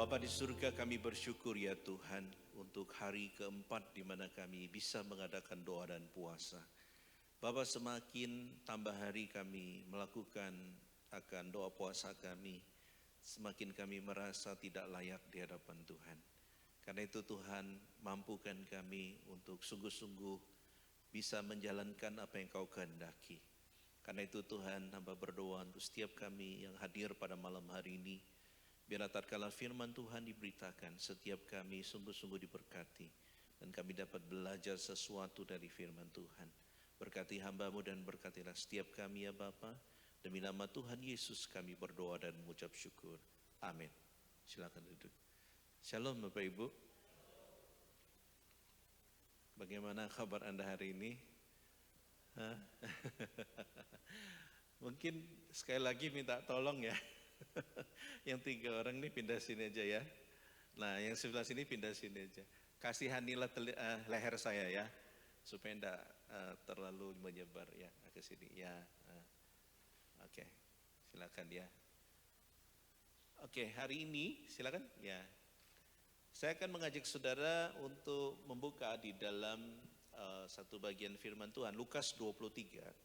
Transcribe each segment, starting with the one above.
Bapa di surga, kami bersyukur ya Tuhan untuk hari keempat di mana kami bisa mengadakan doa dan puasa. Bapa, semakin tambah hari kami melakukan akan doa puasa kami, semakin kami merasa tidak layak di hadapan Tuhan. Karena itu Tuhan, mampukan kami untuk sungguh-sungguh bisa menjalankan apa yang Kau kehendaki. Karena itu Tuhan, hamba berdoa untuk setiap kami yang hadir pada malam hari ini, biarlah tatkala firman Tuhan diberitakan, setiap kami sungguh-sungguh diberkati dan kami dapat belajar sesuatu dari firman Tuhan. Berkati hamba-Mu dan berkatilah setiap kami ya Bapa. Demi nama Tuhan Yesus kami berdoa dan mengucap syukur. Amin. Silakan duduk. Shalom Bapak Ibu. Bagaimana kabar Anda hari ini? Mungkin sekali lagi minta tolong ya. Yang 3 orang ini pindah sini aja ya. Nah yang sebelah sini pindah sini aja. Kasihanilah leher saya ya, supaya tidak terlalu menyebar ya ke sini ya. Oke, silakan ya. Oke, hari ini silakan ya. Saya akan mengajak saudara untuk membuka di dalam satu bagian firman Tuhan, Lukas 23.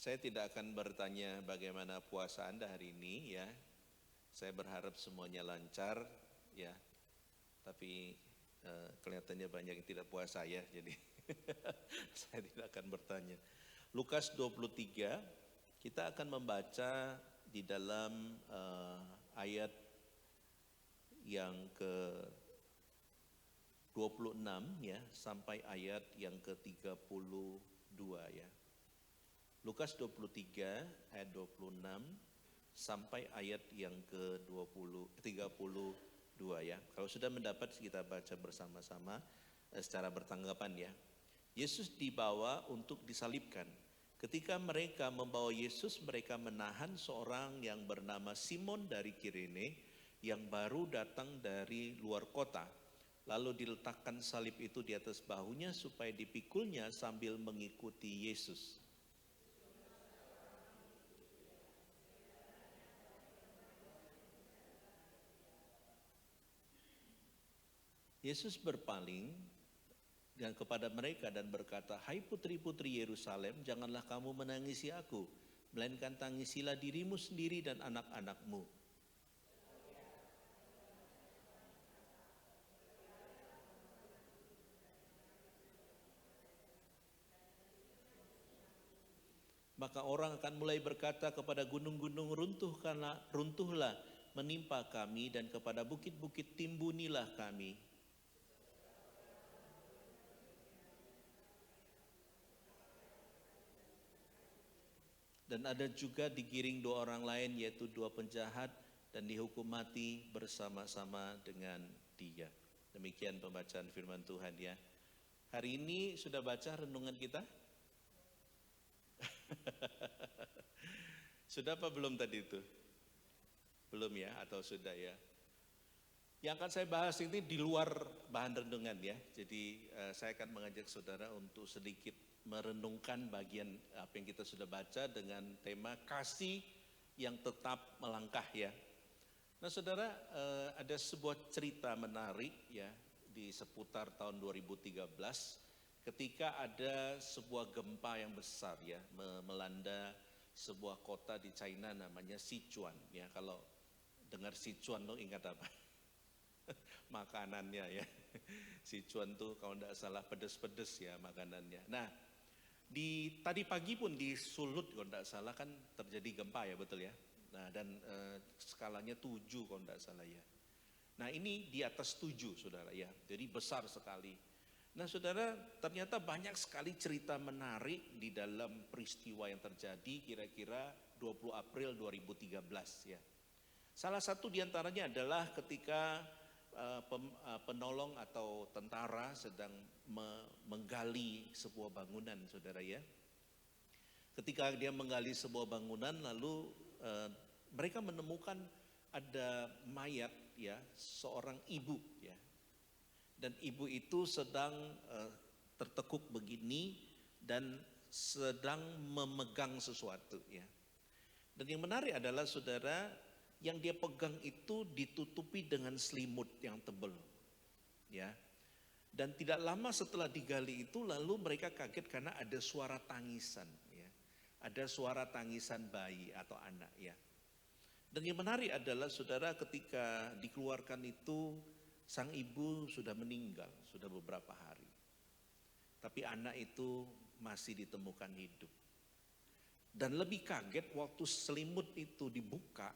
Saya tidak akan bertanya bagaimana puasa Anda hari ini ya. Saya berharap semuanya lancar ya. Tapi kelihatannya banyak yang tidak puasa ya, jadi saya tidak akan bertanya. Lukas 23, kita akan membaca di dalam ayat yang ke-26 ya, sampai ayat yang ke-32 ya. Lukas 23 ayat 26 sampai ayat yang ke-32 ya. Kalau sudah mendapat kita baca bersama-sama secara bertanggapan ya. Yesus dibawa untuk disalibkan. Ketika mereka membawa Yesus, mereka menahan seorang yang bernama Simon dari Kirene yang baru datang dari luar kota. Lalu diletakkan salib itu di atas bahunya supaya dipikulnya sambil mengikuti Yesus. Yesus berpaling dan kepada mereka dan berkata, "Hai putri-putri Yerusalem, janganlah kamu menangisi aku, melainkan tangisilah dirimu sendiri dan anak-anakmu. Maka orang akan mulai berkata kepada gunung-gunung, runtuhlah menimpa kami, dan kepada bukit-bukit timbunilah kami. Dan ada juga digiring 2 orang lain, yaitu 2 penjahat, dan dihukum mati bersama-sama dengan dia." Demikian pembacaan firman Tuhan ya. Hari ini sudah baca renungan kita? Sudah apa belum tadi itu? Belum ya, atau sudah ya? Yang akan saya bahas ini di luar bahan renungan ya. Jadi saya akan mengajak saudara untuk sedikit merenungkan bagian apa yang kita sudah baca dengan tema kasih yang tetap melangkah ya. Nah saudara, ada sebuah cerita menarik ya di seputar tahun 2013 ketika ada sebuah gempa yang besar ya melanda sebuah kota di China namanya Sichuan ya. Kalau dengar Sichuan lo ingat apa? Makanannya ya. Sichuan tuh kalau tidak salah pedes-pedes ya makanannya. Nah, tadi pagi pun di Sulut kalau tidak salah kan terjadi gempa ya, betul ya. Nah, dan skalanya 7 kalau tidak salah ya. Nah, ini di atas 7 saudara ya. Jadi besar sekali. Nah, saudara, ternyata banyak sekali cerita menarik di dalam peristiwa yang terjadi kira-kira 20 April 2013 ya. Salah satu diantaranya adalah ketika penolong atau tentara sedang menggali sebuah bangunan saudara ya. Ketika dia menggali sebuah bangunan lalu mereka menemukan ada mayat ya, seorang ibu ya. Dan ibu itu sedang tertekuk begini dan sedang memegang sesuatu ya. Dan yang menarik adalah saudara, yang dia pegang itu ditutupi dengan selimut yang tebal. Ya. Dan tidak lama setelah digali itu lalu mereka kaget karena ada suara tangisan, ya. Ada suara tangisan bayi atau anak, ya. Dan yang menarik adalah saudara, ketika dikeluarkan itu sang ibu sudah meninggal, sudah beberapa hari. Tapi anak itu masih ditemukan hidup. Dan lebih kaget waktu selimut itu dibuka,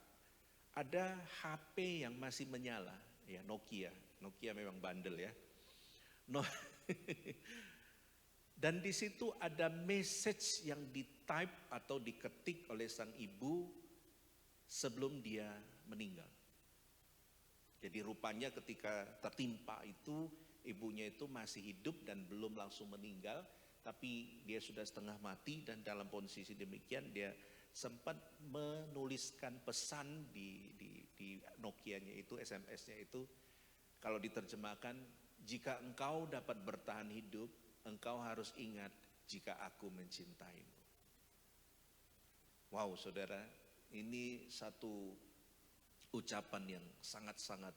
ada HP yang masih menyala, ya, Nokia. Nokia memang bandel, ya. No. Dan di situ ada message yang di-type atau diketik oleh sang ibu sebelum dia meninggal. Jadi rupanya ketika tertimpa itu, ibunya itu masih hidup dan belum langsung meninggal, tapi dia sudah setengah mati, dan dalam posisi demikian dia sempat menuliskan pesan di Nokia-nya itu, SMS-nya itu, kalau diterjemahkan, jika engkau dapat bertahan hidup, engkau harus ingat jika aku mencintaimu. Wow, saudara, ini satu ucapan yang sangat-sangat.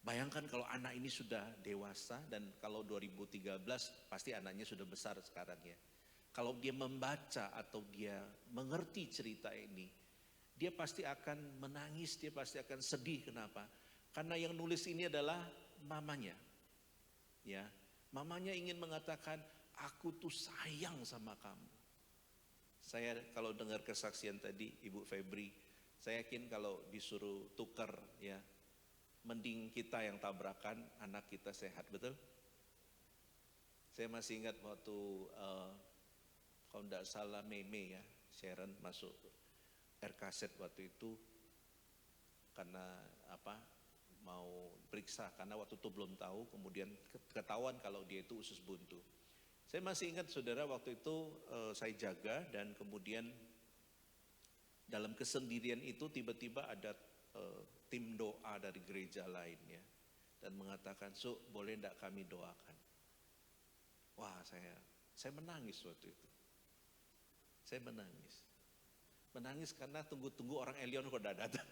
Bayangkan kalau anak ini sudah dewasa, dan kalau 2013 pasti anaknya sudah besar sekarang, ya. Kalau dia membaca atau dia mengerti cerita ini, dia pasti akan menangis, dia pasti akan sedih. Kenapa? Karena yang nulis ini adalah mamanya. Ya, mamanya ingin mengatakan, aku tuh sayang sama kamu. Saya kalau dengar kesaksian tadi Ibu Febri, saya yakin kalau disuruh tukar, ya, mending kita yang tabrakan, anak kita sehat, betul? Saya masih ingat waktu kalau tidak salah Mei ya, Sharon masuk RKZ waktu itu karena apa? Mau periksa, karena waktu itu belum tahu, kemudian ketahuan kalau dia itu usus buntu. Saya masih ingat saudara, waktu itu saya jaga, dan kemudian dalam kesendirian itu tiba-tiba ada tim doa dari gereja lainnya dan mengatakan, "Su, boleh enggak kami doakan?" Wah, saya menangis waktu itu. Saya menangis karena tunggu-tunggu orang Elion kok enggak datang.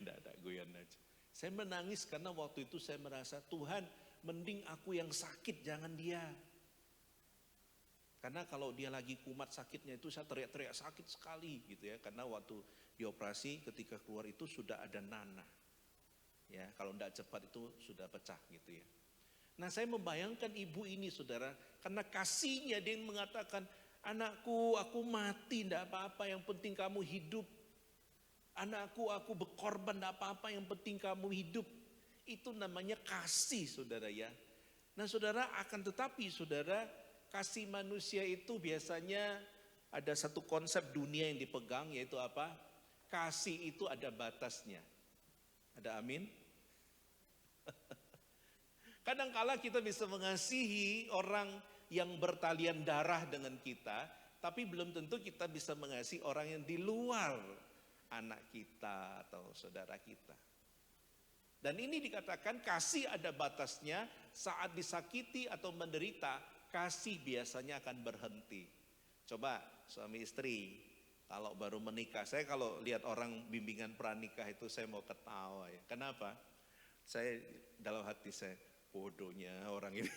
Enggak ada, guyon aja. Saya menangis karena waktu itu saya merasa, Tuhan, mending aku yang sakit, jangan dia. Karena kalau dia lagi kumat sakitnya itu, saya teriak-teriak sakit sekali gitu, ya. Karena waktu dioperasi ketika keluar itu sudah ada nanah. Ya, kalau tidak cepat itu sudah pecah gitu, ya. Nah, saya membayangkan ibu ini saudara, karena kasihnya dia mengatakan, anakku, aku mati tidak apa-apa, yang penting kamu hidup. Anakku, aku berkorban tidak apa-apa, yang penting kamu hidup. Itu namanya kasih, saudara, ya. Nah, saudara, akan tetapi saudara, kasih manusia itu biasanya ada satu konsep dunia yang dipegang, yaitu apa? Kasih itu ada batasnya. Ada amin? Kadangkala kita bisa mengasihi orang yang bertalian darah dengan kita, tapi belum tentu kita bisa mengasihi orang yang di luar anak kita atau saudara kita. Dan ini dikatakan kasih ada batasnya. Saat disakiti atau menderita, kasih biasanya akan berhenti. Coba suami istri kalau baru menikah, saya kalau lihat orang bimbingan pranikah itu saya mau ketawa, ya. Kenapa? Saya dalam hati saya, bodohnya orang ini.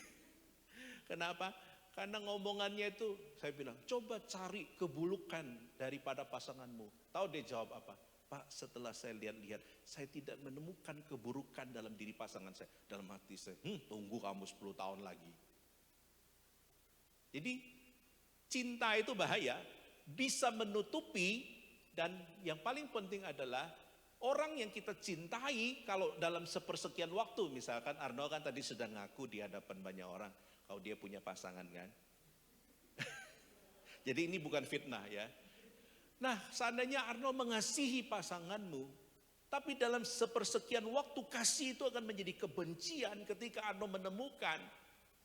Kenapa? Karena ngomongannya itu saya bilang, coba cari keburukan daripada pasanganmu. Tahu dia jawab apa? Pak, setelah saya lihat-lihat, saya tidak menemukan keburukan dalam diri pasangan saya. Dalam hati saya, tunggu kamu 10 tahun lagi. Jadi cinta itu bahaya, bisa menutupi, dan yang paling penting adalah orang yang kita cintai kalau dalam sepersekian waktu, misalkan Arno kan tadi sudah ngaku di hadapan banyak orang kalau dia punya pasangan kan. Jadi ini bukan fitnah, ya. Nah, seandainya Arno mengasihi pasanganmu, tapi dalam sepersekian waktu kasih itu akan menjadi kebencian ketika Arno menemukan,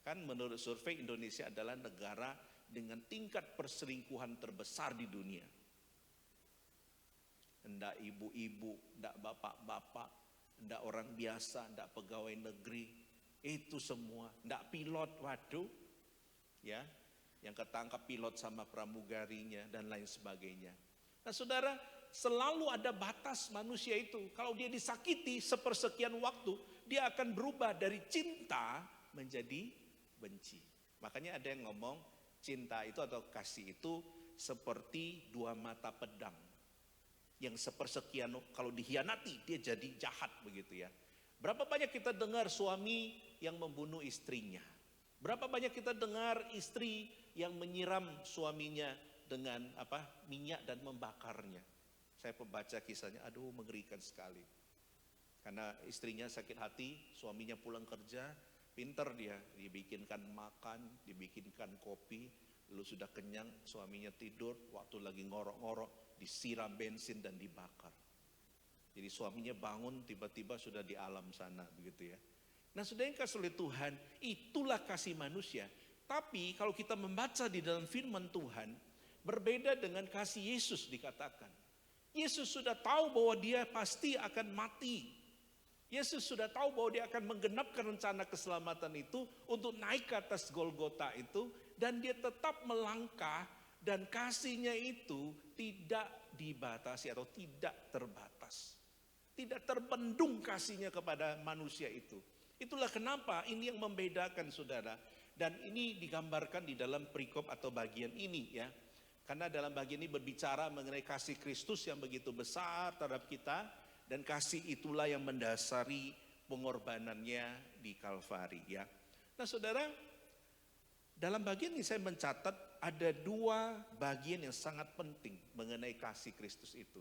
kan menurut survei Indonesia adalah negara dengan tingkat perselingkuhan terbesar di dunia. Enggak ibu-ibu, enggak bapak-bapak, enggak orang biasa, enggak pegawai negeri, itu semua, enggak pilot, waduh, ya, yang ketangkap pilot sama pramugarinya dan lain sebagainya. Nah saudara, selalu ada batas manusia itu. Kalau dia disakiti sepersekian waktu, dia akan berubah dari cinta menjadi benci. Makanya ada yang ngomong cinta itu atau kasih itu seperti dua mata pedang. Yang sepersekian kalau dikhianati dia jadi jahat begitu ya. Berapa banyak kita dengar suami yang membunuh istrinya. Berapa banyak kita dengar istri yang menyiram suaminya dengan minyak dan membakarnya. Saya membaca kisahnya, aduh mengerikan sekali. Karena istrinya sakit hati, suaminya pulang kerja, pinter dia, dibikinkan makan, dibikinkan kopi, lalu sudah kenyang, suaminya tidur, waktu lagi ngorok-ngorok, disiram bensin dan dibakar. Jadi suaminya bangun, tiba-tiba sudah di alam sana, begitu ya. Nah sudah yang kasih oleh Tuhan, itulah kasih manusia. Tapi kalau kita membaca di dalam firman Tuhan, berbeda dengan kasih Yesus dikatakan. Yesus sudah tahu bahwa dia pasti akan mati. Yesus sudah tahu bahwa dia akan menggenapkan rencana keselamatan itu untuk naik ke atas Golgota itu. Dan dia tetap melangkah dan kasihnya itu tidak dibatasi atau tidak terbatas. Tidak terbendung kasihnya kepada manusia itu. Itulah kenapa ini yang membedakan saudara. Dan ini digambarkan di dalam perikop atau bagian ini ya. Karena dalam bagian ini berbicara mengenai kasih Kristus yang begitu besar terhadap kita. Dan kasih itulah yang mendasari pengorbanannya di Kalvari ya. Nah saudara, dalam bagian ini saya mencatat ada dua bagian yang sangat penting mengenai kasih Kristus itu.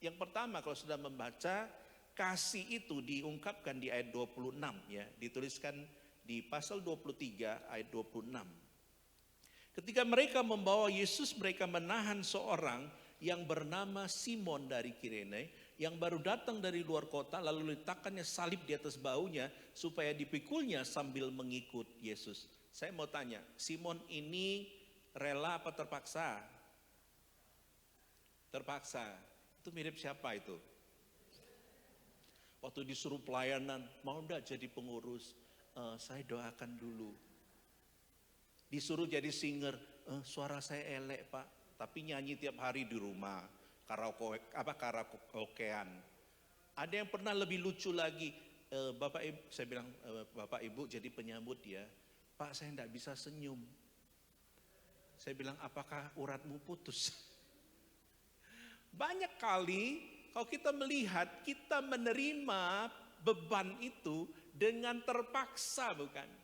Yang pertama kalau sudah membaca, kasih itu diungkapkan di ayat 26 ya. Dituliskan di pasal 23 ayat 26. Ketika mereka membawa Yesus, mereka menahan seorang yang bernama Simon dari Kirene, yang baru datang dari luar kota, lalu letakkannya salib di atas bahunya, supaya dipikulnya sambil mengikut Yesus. Saya mau tanya, Simon ini rela apa terpaksa? Terpaksa. Itu mirip siapa itu? Waktu disuruh pelayanan, mau enggak jadi pengurus? Saya doakan dulu. Disuruh jadi singer, suara saya elek pak, tapi nyanyi tiap hari di rumah, karaokean. Ada yang pernah lebih lucu lagi, bapak ibu, saya bilang bapak ibu jadi penyambut ya, pak saya tidak bisa senyum. Saya bilang apakah uratmu putus? Banyak kali kalau kita melihat, kita menerima beban itu dengan terpaksa bukan?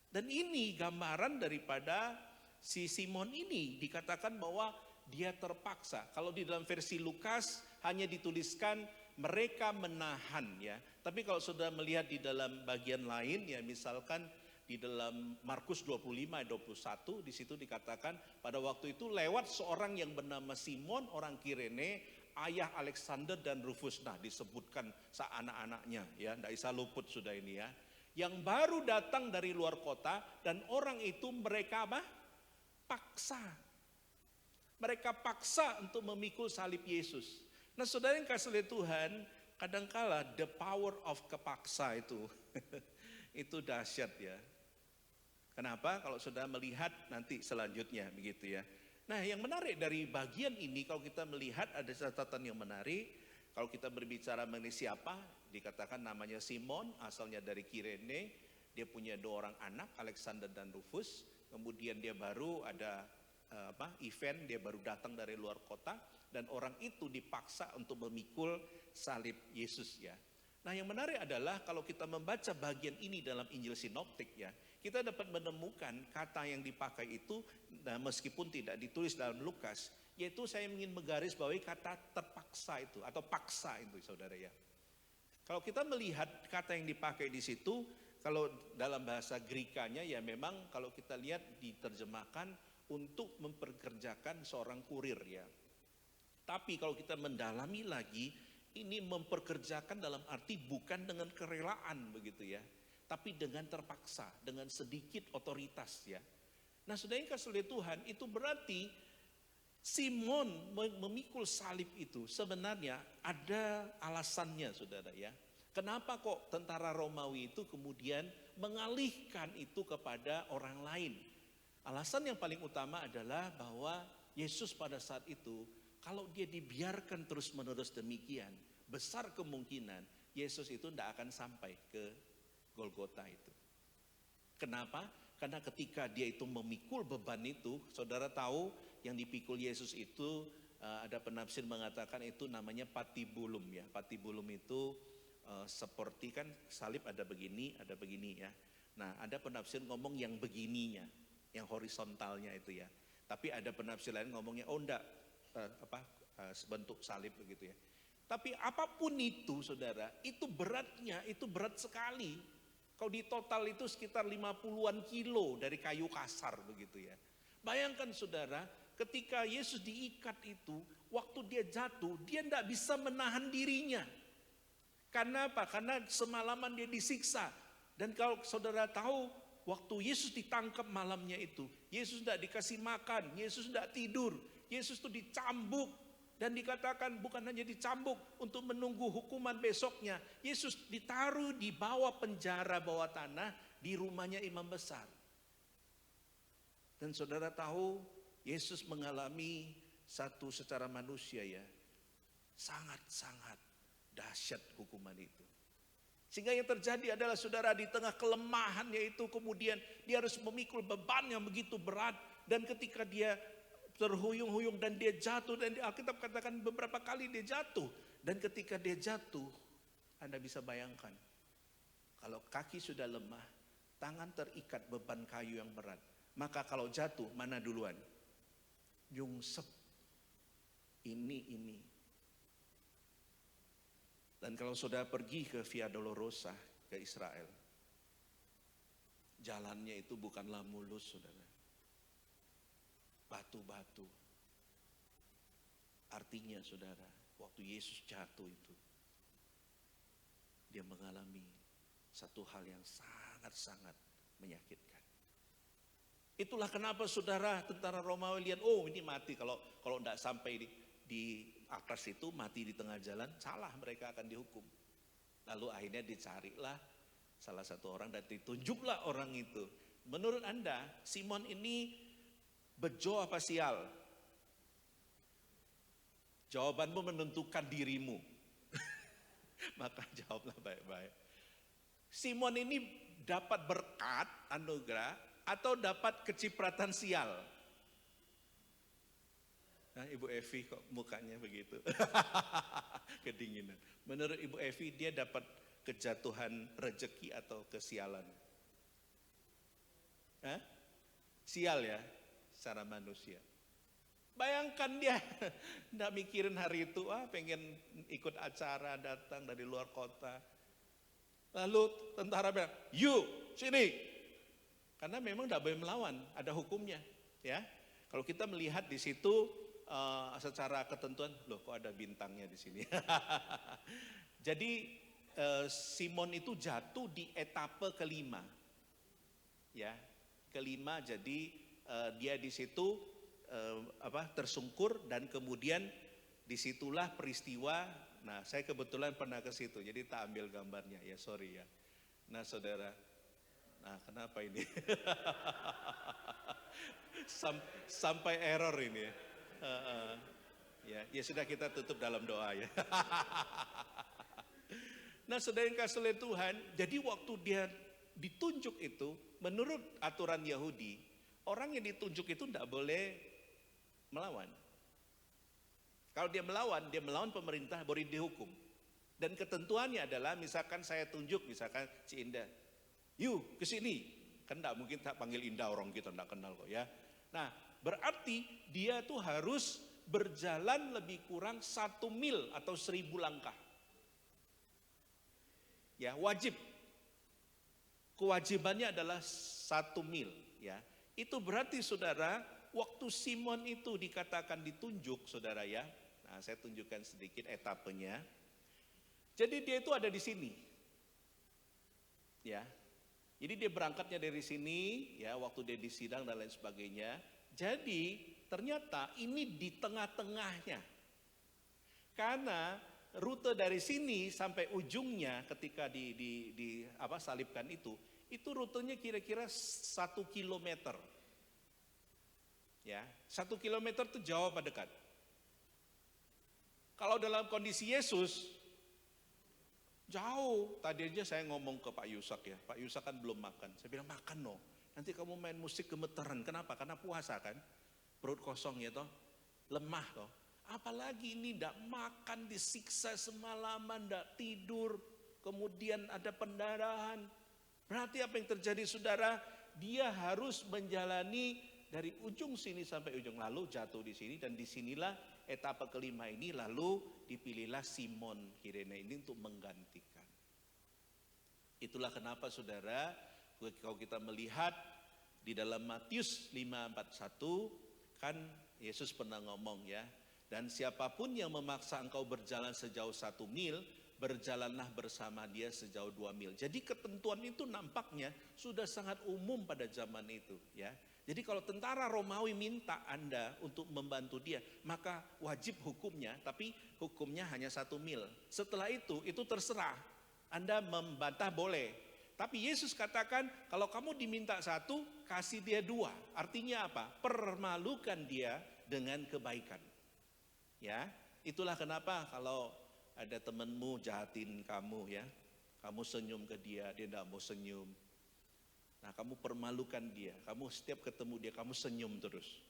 Dan ini gambaran daripada si Simon ini, dikatakan bahwa dia terpaksa. Kalau di dalam versi Lukas hanya dituliskan mereka menahan ya. Tapi kalau sudah melihat di dalam bagian lain ya, misalkan di dalam Markus 25 ayat 21, di situ dikatakan pada waktu itu lewat seorang yang bernama Simon orang Kirene, ayah Alexander dan Rufus. Nah disebutkan anak-anaknya ya, tidak bisa luput sudah ini ya. Yang baru datang dari luar kota, dan orang itu mereka paksa. Mereka paksa untuk memikul salib Yesus. Nah saudara yang kasih oleh Tuhan, kadangkala the power of kepaksa itu itu dahsyat ya. Kenapa? Kalau sudah melihat nanti selanjutnya begitu ya. Nah yang menarik dari bagian ini, kalau kita melihat ada catatan yang menarik. Kalau kita berbicara mengenai siapa, dikatakan namanya Simon, asalnya dari Kirene. Dia punya 2 orang anak, Alexander dan Rufus. Kemudian dia baru ada event, dia baru datang dari luar kota. Dan orang itu dipaksa untuk memikul salib Yesus ya. Nah yang menarik adalah kalau kita membaca bagian ini dalam Injil Sinoptik ya, kita dapat menemukan kata yang dipakai itu, nah meskipun tidak ditulis dalam Lukas, yaitu saya ingin menggarisbawahi kata terpaksa itu atau paksa itu saudara ya. Kalau kita melihat kata yang dipakai di situ, kalau dalam bahasa Grekanya ya memang kalau kita lihat diterjemahkan untuk memperkerjakan seorang kurir ya. Tapi kalau kita mendalami lagi, ini memperkerjakan dalam arti bukan dengan kerelaan begitu ya, tapi dengan terpaksa, dengan sedikit otoritas ya. Nah saudara yang kasih oleh Tuhan, itu berarti Simon memikul salib itu sebenarnya ada alasannya saudara ya. Kenapa kok tentara Romawi itu kemudian mengalihkan itu kepada orang lain? Alasan yang paling utama adalah bahwa Yesus pada saat itu, kalau dia dibiarkan terus-menerus demikian, besar kemungkinan Yesus itu tidak akan sampai ke Golgota itu. Kenapa? Karena ketika dia itu memikul beban itu, saudara tahu yang dipikul Yesus itu ada penafsir mengatakan itu namanya patibulum ya. Patibulum itu seperti kan salib ada begini ya. Nah ada penafsir ngomong yang begininya, yang horizontalnya itu ya. Tapi ada penafsir lain ngomongnya enggak sebentuk salib begitu ya. Tapi apapun itu saudara, itu beratnya itu berat sekali. Kalau di total itu sekitar 50-an kilo dari kayu kasar begitu ya. Bayangkan saudara, ketika Yesus diikat itu, waktu dia jatuh, dia tidak bisa menahan dirinya. Karena apa? Karena semalaman dia disiksa. Dan kalau saudara tahu, waktu Yesus ditangkap malamnya itu, Yesus tidak dikasih makan, Yesus tidak tidur, Yesus itu dicambuk. Dan dikatakan bukan hanya dicambuk untuk menunggu hukuman besoknya. Yesus ditaruh di bawah penjara bawah tanah di rumahnya imam besar. Dan saudara tahu Yesus mengalami satu secara manusia ya. Sangat-sangat dahsyat hukuman itu. Sehingga yang terjadi adalah saudara di tengah kelemahannya itu kemudian dia harus memikul beban yang begitu berat. Dan ketika dia terhuyung-huyung dan dia jatuh, dan Alkitab katakan beberapa kali dia jatuh. Dan ketika dia jatuh, Anda bisa bayangkan, kalau kaki sudah lemah, tangan terikat beban kayu yang berat, maka kalau jatuh mana duluan? Nyungsep ini. Dan kalau saudara pergi ke Via Dolorosa ke Israel, jalannya itu bukanlah mulus saudara. Batu-batu. Artinya saudara, waktu Yesus jatuh itu, dia mengalami satu hal yang sangat-sangat menyakitkan. Itulah kenapa saudara tentara Romawi lihat, oh ini mati kalau tidak sampai di atas itu, mati di tengah jalan, salah, mereka akan dihukum. Lalu akhirnya dicarilah salah satu orang dan ditunjuklah orang itu. Menurut Anda, Simon ini bejo apa sial? Jawabanmu menentukan dirimu. Maka jawablah baik-baik. Simon ini dapat berkat, anugerah, atau dapat kecipratan sial? Nah, Ibu Evi kok mukanya begitu? Kedinginan. Menurut Ibu Evi dia dapat kejatuhan rezeki atau kesialan? Hah? Sial ya? Secara manusia. Bayangkan dia tidak mikirin hari itu, pengen ikut acara datang dari luar kota. Lalu tentara bilang, "You, sini." Karena memang tidak boleh melawan, ada hukumnya, ya. Kalau kita melihat di situ secara ketentuan, loh kok ada bintangnya di sini. Jadi Simon itu jatuh di etape kelima. Ya, kelima jadi dia di situ tersungkur dan kemudian disitulah peristiwa. Nah saya kebetulan pernah ke situ jadi tak ambil gambarnya ya, sorry ya. Nah saudara, nah kenapa ini? Sampai error ini ya. Ya sudah kita tutup dalam doa ya. Nah saudara yang kasih oleh Tuhan, jadi waktu dia ditunjuk itu menurut aturan Yahudi, orang yang ditunjuk itu tidak boleh melawan. Kalau dia melawan pemerintah boleh dihukum. Dan ketentuannya adalah misalkan saya tunjuk, misalkan si Indah, "Yuk ke sini." Kan tidak mungkin tak panggil Indah, orang kita tidak kenal kok ya. Nah berarti dia tuh harus berjalan lebih kurang 1 mil atau 1000 langkah. Ya wajib. Kewajibannya adalah 1 mil ya. Itu berarti saudara, waktu Simon itu dikatakan ditunjuk saudara ya. Nah saya tunjukkan sedikit etapenya. Jadi dia itu ada di sini. Ya. Jadi dia berangkatnya dari sini ya, waktu dia disidang dan lain sebagainya. Jadi ternyata ini di tengah-tengahnya. Karena rute dari sini sampai ujungnya ketika salibkan itu rutenya kira-kira 1 kilometer. Ya, 1 kilometer itu jauh apa dekat? Kalau dalam kondisi Yesus, jauh. Tadi aja saya ngomong ke Pak Yusak ya, Pak Yusak kan belum makan. Saya bilang makan no, nanti kamu main musik gemeteran. Kenapa? Karena puasa kan, perut kosong ya toh, lemah toh. Apalagi ini tidak makan, disiksa semalaman, tidak tidur, kemudian ada pendarahan. Berarti apa yang terjadi saudara? Dia harus menjalani dari ujung sini sampai ujung, lalu jatuh di sini, dan disinilah etapa kelima ini, lalu dipilihlah Simon Kirene ini untuk menggantikan. Itulah kenapa saudara, kalau kita melihat di dalam Matius 5:41 kan Yesus pernah ngomong ya, dan siapapun yang memaksa engkau berjalan sejauh 1 mil, berjalanlah bersama dia sejauh 2 mil. Jadi ketentuan itu nampaknya sudah sangat umum pada zaman itu ya. Jadi kalau tentara Romawi minta Anda untuk membantu dia, maka wajib hukumnya, tapi hukumnya hanya 1 mil. Setelah itu terserah. Anda membantah boleh. Tapi Yesus katakan, kalau kamu diminta 1, kasih dia 2. Artinya apa? Permalukan dia dengan kebaikan. Ya, itulah kenapa kalau ada temanmu jahatin kamu ya, kamu senyum ke dia, dia tidak mau senyum. Nah, kamu permalukan dia, kamu setiap ketemu dia kamu senyum terus,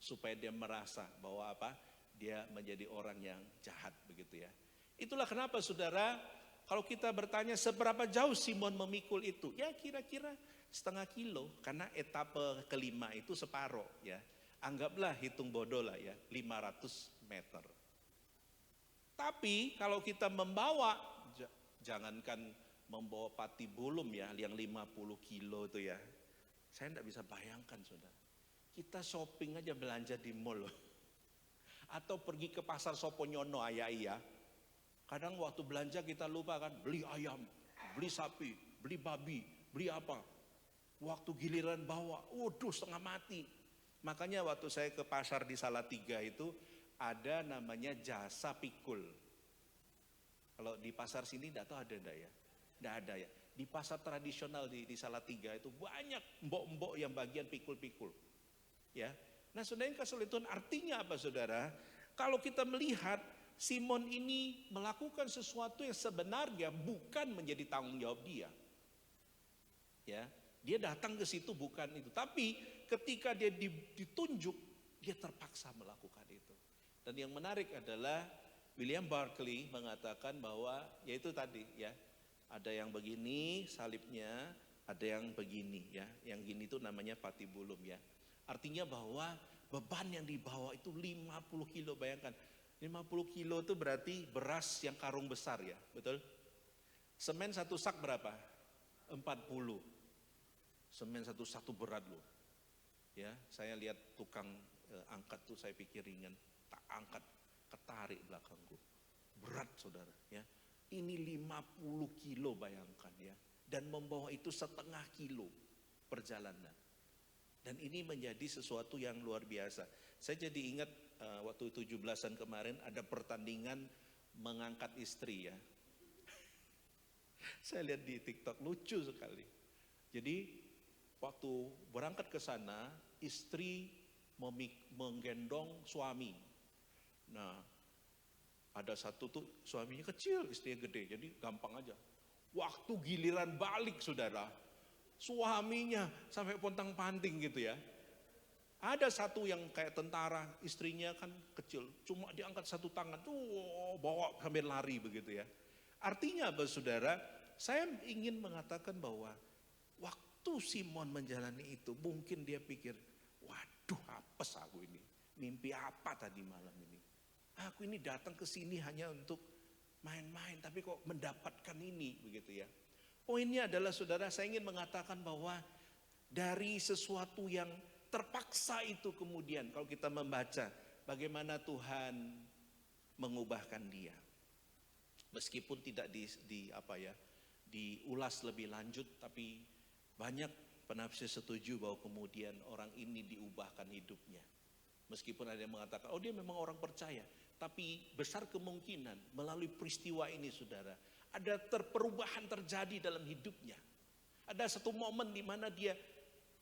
supaya dia merasa bahwa apa? Dia menjadi orang yang jahat begitu ya. Itulah kenapa saudara, kalau kita bertanya seberapa jauh Simon memikul itu, ya kira-kira setengah kilo, karena etapa kelima itu separuh ya. Anggaplah hitung bodoh lah ya, 500 meter. Tapi kalau kita membawa, jangankan membawa patibulum ya, yang 50 kilo itu ya. Saya tidak bisa bayangkan saudara. Kita shopping aja belanja di mall loh. Atau pergi ke pasar Soponyono ayah. Kadang waktu belanja kita lupa kan, beli ayam, beli sapi, beli babi, beli apa. Waktu giliran bawa, waduh setengah mati. Makanya waktu saya ke pasar di Salatiga itu, ada namanya jasa pikul. Kalau di pasar sini tidak tahu ada enggak ya? Tidak ada ya. Di pasar tradisional di Salatiga itu banyak mbok-mbok yang bagian pikul-pikul. Ya. Nah, saudara yang kesulitan artinya apa saudara? Kalau kita melihat Simon ini melakukan sesuatu yang sebenarnya bukan menjadi tanggung jawab dia. Ya, dia datang ke situ bukan itu, tapi ketika dia ditunjuk, dia terpaksa melakukan itu. Dan yang menarik adalah William Barclay mengatakan bahwa yaitu tadi ya, ada yang begini salibnya, ada yang begini ya, yang gini itu namanya patibulum ya. Artinya bahwa beban yang dibawa itu 50 kilo, bayangkan 50 kilo itu berarti beras yang karung besar ya, betul? Semen satu sak berapa? 40. Semen satu sak itu berat loh. Ya, saya lihat tukang angkat tuh saya pikir ringan, tak angkat ketarik belakangku. Berat saudara ya. Ini 50 kilo bayangkan ya. Dan membawa itu setengah kilo perjalanan. Dan ini menjadi sesuatu yang luar biasa. Saya jadi ingat waktu 17-an kemarin ada pertandingan mengangkat istri ya. Saya lihat di TikTok lucu sekali. Jadi waktu berangkat ke sana, istri menggendong suami. Nah, ada satu tuh suaminya kecil, istrinya gede, jadi gampang aja. Waktu giliran balik saudara, suaminya sampai pontang-panting gitu ya. Ada satu yang kayak tentara, istrinya kan kecil, cuma diangkat satu tangan, bawa sambil lari begitu ya. Artinya apa saudara? Saya ingin mengatakan bahwa waktu Simon menjalani itu, mungkin dia pikir, waduh apes aku ini, mimpi apa tadi malam ini. Aku ini datang ke sini hanya untuk main-main, tapi kok mendapatkan ini begitu ya. Poinnya adalah saudara, saya ingin mengatakan bahwa dari sesuatu yang terpaksa itu kemudian kalau kita membaca bagaimana Tuhan mengubahkan dia. Meskipun tidak diulas lebih lanjut, tapi banyak penafsir setuju bahwa kemudian orang ini diubahkan hidupnya. Meskipun ada yang mengatakan, oh dia memang orang percaya. Tapi besar kemungkinan melalui peristiwa ini saudara, ada perubahan terjadi dalam hidupnya. Ada satu momen di mana dia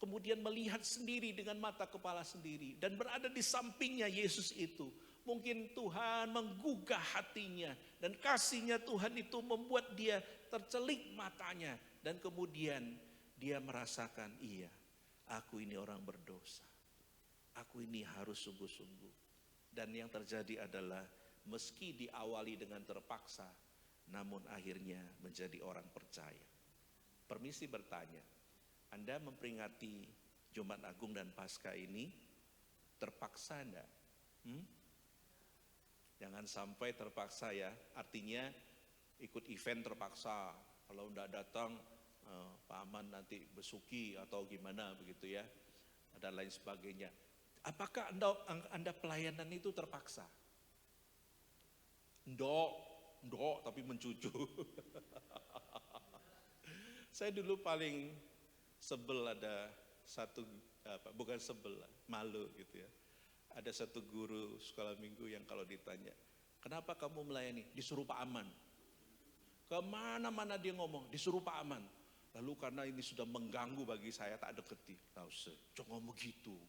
kemudian melihat sendiri dengan mata kepala sendiri, dan berada di sampingnya Yesus itu. Mungkin Tuhan menggugah hatinya, dan kasihnya Tuhan itu membuat dia tercelik matanya, dan kemudian dia merasakan, iya, aku ini orang berdosa, aku ini harus sungguh-sungguh. Dan yang terjadi adalah meski diawali dengan terpaksa, namun akhirnya menjadi orang percaya. Permisi bertanya, Anda memperingati Jumat Agung dan Paskah ini terpaksa enggak? Jangan sampai terpaksa ya, artinya ikut event terpaksa, kalau enggak datang Pak Aman nanti besuki atau gimana begitu ya, dan lain sebagainya. Apakah anda pelayanan itu terpaksa? Ndok, tapi mencucu. Saya dulu paling sebel ada satu, bukan sebel, malu gitu ya. Ada satu guru sekolah minggu yang kalau ditanya, kenapa kamu melayani? Disuruh Pak Aman. Kemana-mana dia ngomong, disuruh Pak Aman. Lalu karena ini sudah mengganggu bagi saya, tak deketi. Tahu jangan ngomong gitu.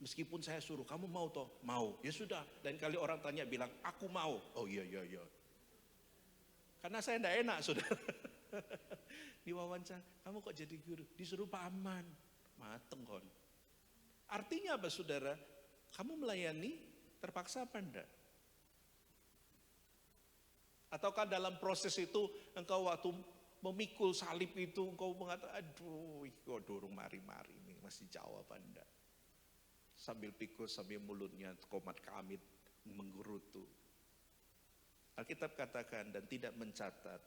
Meskipun saya suruh, kamu mau toh? Mau. Ya sudah. Dan kali orang tanya bilang, aku mau. Oh iya. Karena saya enggak enak, saudara. Diwawancara, kamu kok jadi guru? Disuruh Pak Aman. Mateng kon. Artinya apa, saudara? Kamu melayani terpaksa apa enggak? Ataukah dalam proses itu engkau waktu memikul salib itu engkau mengatakan, aduh, kok dorong mari-mari ini masih jauh apa enggak? Sambil pikul, sambil mulutnya komat kamit menggerutu. Alkitab katakan dan tidak mencatat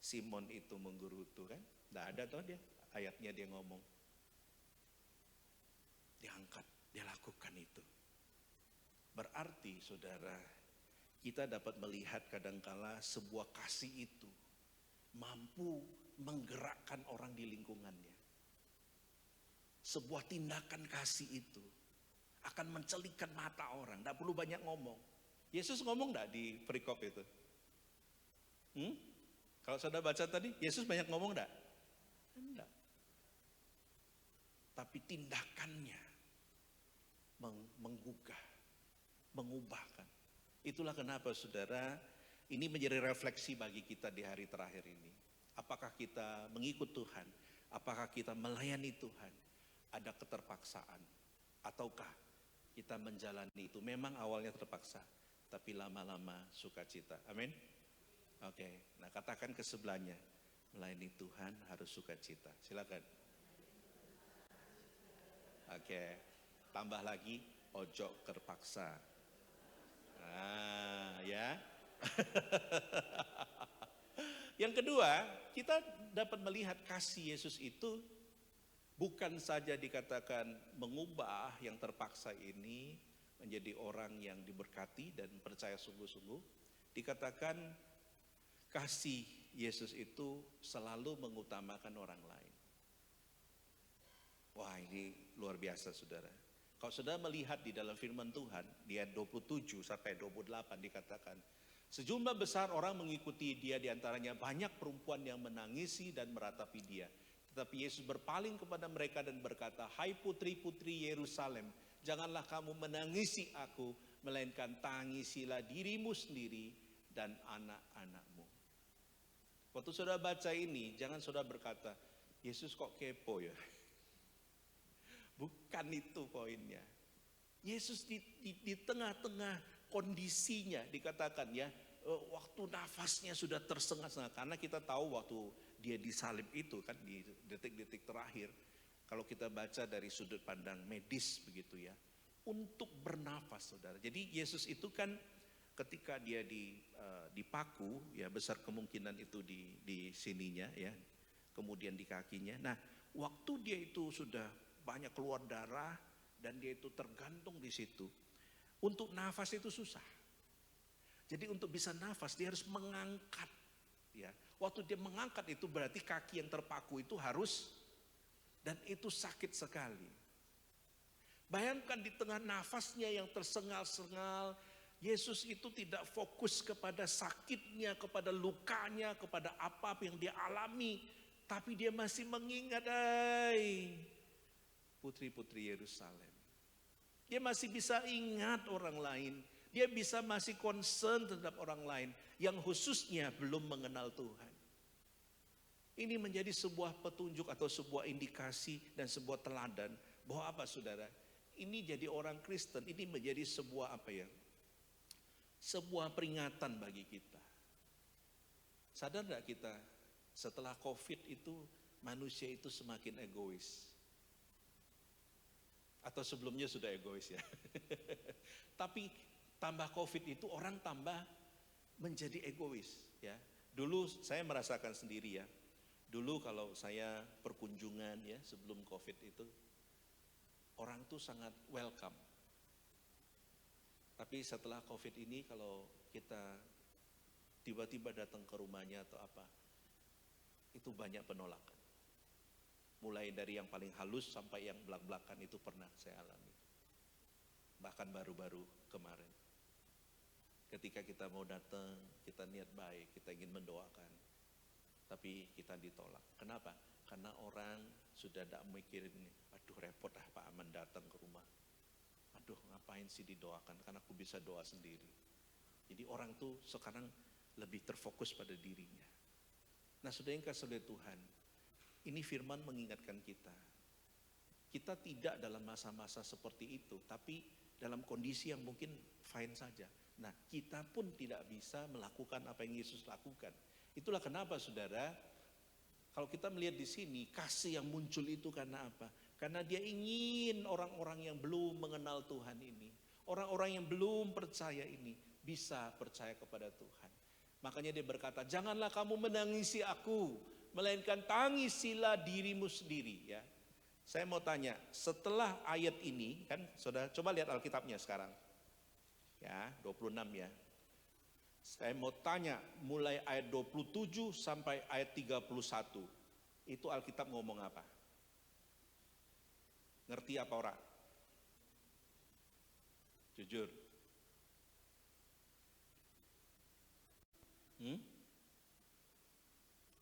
Simon itu menggerutu kan? Tidak ada toh dia, ayatnya dia ngomong. Diangkat, dia lakukan itu. Berarti saudara, kita dapat melihat kadangkala sebuah kasih itu mampu menggerakkan orang di lingkungannya. Sebuah tindakan kasih itu akan mencelikan mata orang, tidak perlu banyak ngomong. Yesus ngomong tidak di perikop itu? Kalau saudara baca tadi, Yesus banyak ngomong tidak? Tidak. Tapi tindakannya menggugah, mengubahkan. Itulah kenapa saudara, ini menjadi refleksi bagi kita di hari terakhir ini. Apakah kita mengikut Tuhan? Apakah kita melayani Tuhan? Ada keterpaksaan? Ataukah kita menjalani itu? Memang awalnya terpaksa, tapi lama-lama sukacita. Amin? Oke, nah katakan ke sebelahnya, melayani Tuhan harus sukacita. Silakan. Oke, tambah lagi, ojo terpaksa. Ya. Yang kedua, kita dapat melihat kasih Yesus itu bukan saja dikatakan mengubah yang terpaksa ini menjadi orang yang diberkati dan percaya sungguh-sungguh. Dikatakan kasih Yesus itu selalu mengutamakan orang lain. Wah, ini luar biasa saudara. Kalau saudara melihat di dalam firman Tuhan, di ayat 27 sampai 28 dikatakan, sejumlah besar orang mengikuti dia, diantaranya banyak perempuan yang menangisi dan meratapi dia. Tetapi Yesus berpaling kepada mereka dan berkata, hai putri-putri Yerusalem, janganlah kamu menangisi aku, melainkan tangisilah dirimu sendiri dan anak-anakmu. Waktu saudara baca ini, jangan saudara berkata, Yesus kok kepo ya? Bukan itu poinnya. Yesus di tengah-tengah kondisinya dikatakan ya, waktu nafasnya sudah tersengat-sengat. Karena kita tahu waktu dia disalib itu kan di detik-detik terakhir. Kalau kita baca dari sudut pandang medis begitu ya. Untuk bernafas saudara. Jadi Yesus itu kan ketika dia dipaku ya, besar kemungkinan itu di sininya ya. Kemudian di kakinya. Nah waktu dia itu sudah banyak keluar darah dan dia itu tergantung di situ. Untuk nafas itu susah. Jadi untuk bisa nafas dia harus mengangkat ya. Waktu dia mengangkat itu berarti kaki yang terpaku itu harus, dan itu sakit sekali. Bayangkan di tengah nafasnya yang tersengal-sengal, Yesus itu tidak fokus kepada sakitnya, kepada lukanya, kepada apa yang dia alami, tapi dia masih mengingat, putri-putri Yerusalem. Dia masih bisa ingat orang lain. Dia bisa masih concern terhadap orang lain yang khususnya belum mengenal Tuhan. Ini menjadi sebuah petunjuk atau sebuah indikasi dan sebuah teladan bahwa apa saudara? Ini jadi orang Kristen, ini menjadi sebuah apa ya? Sebuah peringatan bagi kita. Sadar tidak kita setelah COVID itu manusia itu semakin egois? Atau sebelumnya sudah egois ya? Tapi tambah COVID itu orang tambah menjadi egois ya. Dulu saya merasakan sendiri ya. Dulu kalau saya perkunjungan ya sebelum COVID itu orang tuh sangat welcome. Tapi setelah COVID ini kalau kita tiba-tiba datang ke rumahnya atau apa, itu banyak penolakan. Mulai dari yang paling halus sampai yang belak-belakan itu pernah saya alami. Bahkan baru-baru kemarin. Ketika kita mau datang, kita niat baik, kita ingin mendoakan. Tapi kita ditolak. Kenapa? Karena orang sudah tidak mikirin ini. Aduh repot Pak Aman datang ke rumah. Aduh ngapain sih didoakan, karena aku bisa doa sendiri. Jadi orang tuh sekarang lebih terfokus pada dirinya. Nah saudara yang kasih oleh Tuhan, ini firman mengingatkan kita. Kita tidak dalam masa-masa seperti itu, tapi dalam kondisi yang mungkin fine saja. Nah kita pun tidak bisa melakukan apa yang Yesus lakukan. Itulah kenapa saudara, kalau kita melihat di sini, kasih yang muncul itu karena apa? Karena dia ingin orang-orang yang belum mengenal Tuhan ini, orang-orang yang belum percaya ini, bisa percaya kepada Tuhan. Makanya dia berkata, janganlah kamu menangisi aku, melainkan tangisilah dirimu sendiri. Ya, saya mau tanya, setelah ayat ini, kan saudara, coba lihat Alkitabnya sekarang. Ya, 26 ya. Saya mau tanya, mulai ayat 27 sampai ayat 31, itu Alkitab ngomong apa? Ngerti apa ora? Jujur.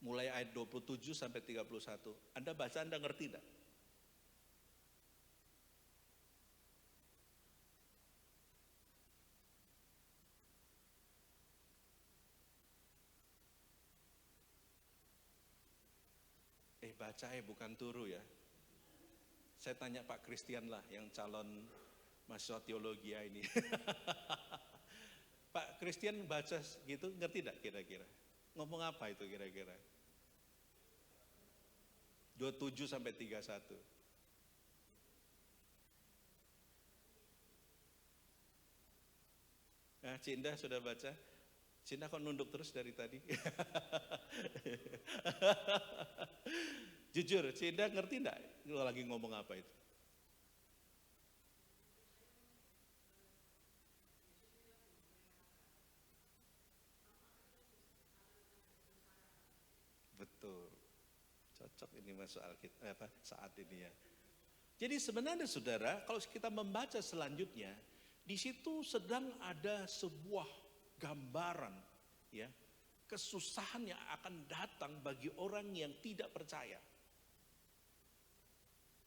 Mulai ayat 27 sampai 31. Anda baca, Anda ngerti tidak? Baca bukan turu ya. Saya tanya Pak Christian lah yang calon mahasiswa teologi ini. Pak Christian baca gitu ngerti tidak kira-kira? Ngomong apa itu kira-kira? 27 sampai 31. Nah, Cinda sudah baca? Cinda kok nunduk terus dari tadi? Jujur, Cinda ngerti enggak kalau lagi ngomong apa itu? Betul. Cocok ini masuk Alkitab saat ini ya. Jadi sebenarnya saudara, kalau kita membaca selanjutnya, di situ sedang ada sebuah gambaran ya, kesusahan yang akan datang bagi orang yang tidak percaya.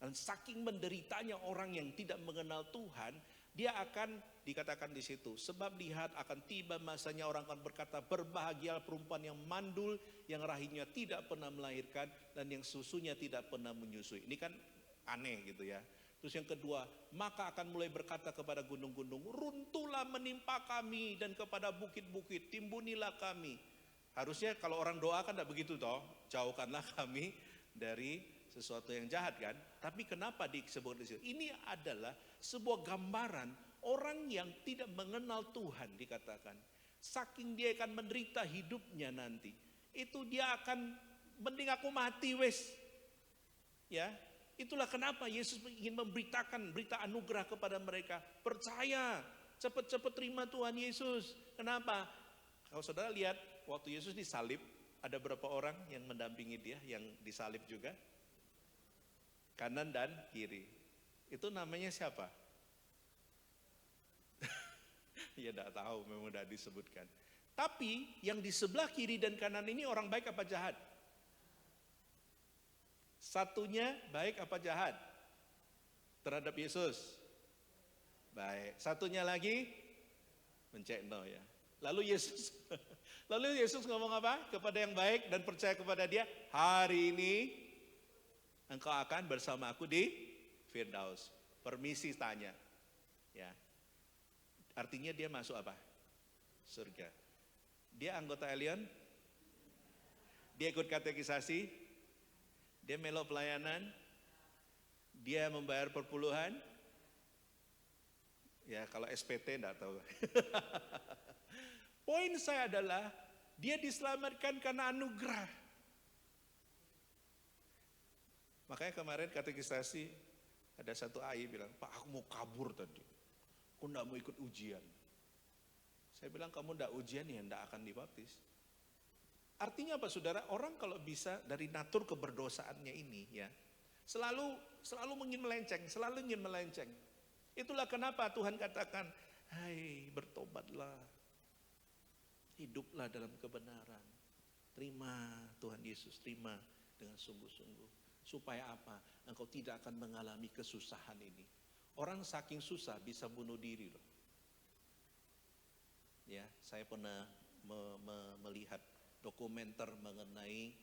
Dan saking menderitanya orang yang tidak mengenal Tuhan, dia akan dikatakan di situ, sebab lihat akan tiba masanya orang akan berkata, berbahagia perempuan yang mandul, yang rahimnya tidak pernah melahirkan, dan yang susunya tidak pernah menyusui. Ini kan aneh gitu ya. Terus yang kedua, maka akan mulai berkata kepada gunung-gunung, runtuhlah menimpa kami, dan kepada bukit-bukit timbunilah kami. Harusnya kalau orang doa kan tidak begitu toh, jauhkanlah kami dari sesuatu yang jahat kan. Tapi kenapa disebut di situ? Ini adalah sebuah gambaran orang yang tidak mengenal Tuhan dikatakan. Saking dia akan menderita hidupnya nanti, itu dia akan mending aku mati wes. Ya, itulah kenapa Yesus ingin memberitakan berita anugerah kepada mereka. Percaya, cepat-cepat terima Tuhan Yesus. Kenapa? Kalau saudara lihat waktu Yesus disalib, ada berapa orang yang mendampingi dia yang disalib juga? Kanan dan kiri. Itu namanya siapa? Ya tidak tahu, memang tidak disebutkan. Tapi yang di sebelah kiri dan kanan ini orang baik apa jahat? Satunya baik apa jahat? terhadap Yesus. Baik, satunya lagi mencek no ya. Lalu Yesus ngomong apa? Kepada yang baik dan percaya kepada Dia, hari ini engkau akan bersama aku di Firdaus. Permisi tanya. Ya. Artinya dia masuk apa? Surga. Dia anggota Elion? Dia ikut katekisasi? Dia melok pelayanan? Dia membayar perpuluhan? Ya, kalau SPT enggak tahu. Poin saya adalah dia diselamatkan karena anugerah. Makanya kemarin katekisasi ada satu AI bilang, Pak aku mau kabur tadi. Aku enggak mau ikut ujian. Saya bilang kamu enggak ujian ya enggak akan dibaptis. Artinya apa saudara? Orang kalau bisa dari natur keberdosaannya ini ya, selalu ingin melenceng. Itulah kenapa Tuhan katakan, hai bertobatlah, hiduplah dalam kebenaran. Terima Tuhan Yesus, terima dengan sungguh-sungguh. Supaya apa? Engkau tidak akan mengalami kesusahan ini. Orang saking susah bisa bunuh diri loh. Ya, saya pernah melihat dokumenter mengenai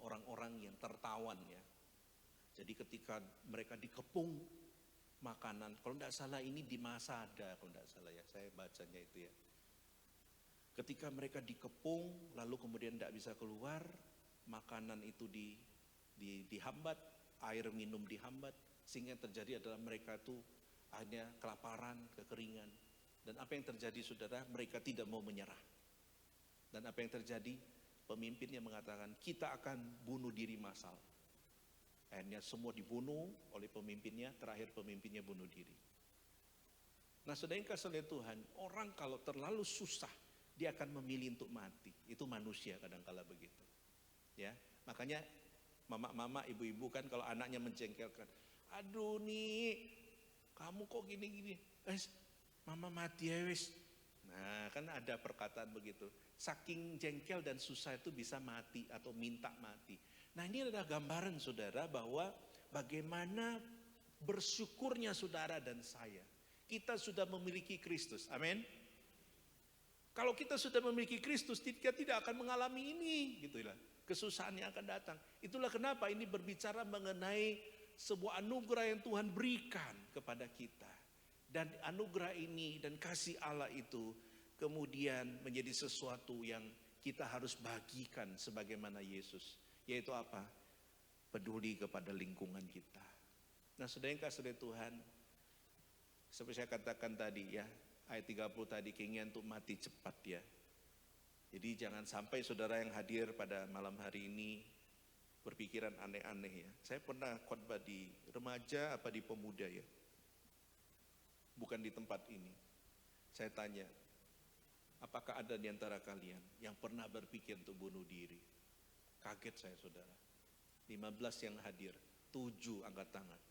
orang-orang yang tertawan ya. Jadi ketika mereka dikepung makanan, kalau tidak salah ini di Masada, kalau tidak salah ya, saya bacanya itu ya. Ketika mereka dikepung, lalu kemudian tidak bisa keluar, makanan itu dihambat, air minum dihambat, sehingga yang terjadi adalah mereka itu hanya kelaparan, kekeringan. Dan apa yang terjadi saudara, mereka tidak mau menyerah. Dan apa yang terjadi, pemimpinnya mengatakan, kita akan bunuh diri massal. Akhirnya semua dibunuh oleh pemimpinnya, terakhir pemimpinnya bunuh diri. Nah saudara yang kasih oleh Tuhan, orang kalau terlalu susah, dia akan memilih untuk mati. Itu manusia kadang-kala begitu. Ya, makanya mama-mama, ibu-ibu kan kalau anaknya menjengkelkan, aduh nih, kamu kok gini-gini, mama mati ya wis. Nah kan ada perkataan begitu, saking jengkel dan susah itu bisa mati atau minta mati. Nah ini adalah gambaran saudara bahwa bagaimana bersyukurnya saudara dan saya. Kita sudah memiliki Kristus, amin. Kalau kita sudah memiliki Kristus, kita tidak akan mengalami ini, gitulah. Kesusahan yang akan datang. Itulah kenapa ini berbicara mengenai sebuah anugerah yang Tuhan berikan kepada kita. Dan anugerah ini dan kasih Allah itu kemudian menjadi sesuatu yang kita harus bagikan sebagaimana Yesus. Yaitu apa? Peduli kepada lingkungan kita. Nah saudara yang kasih oleh Tuhan, seperti saya katakan tadi ya, ayat 30 tadi, keinginan untuk mati cepat ya. Jadi jangan sampai saudara yang hadir pada malam hari ini berpikiran aneh-aneh ya. Saya pernah khotbah di remaja apa di pemuda ya. Bukan di tempat ini. Saya tanya, apakah ada di antara kalian yang pernah berpikir untuk bunuh diri? Kaget saya saudara. 15 yang hadir, 7 angkat tangan.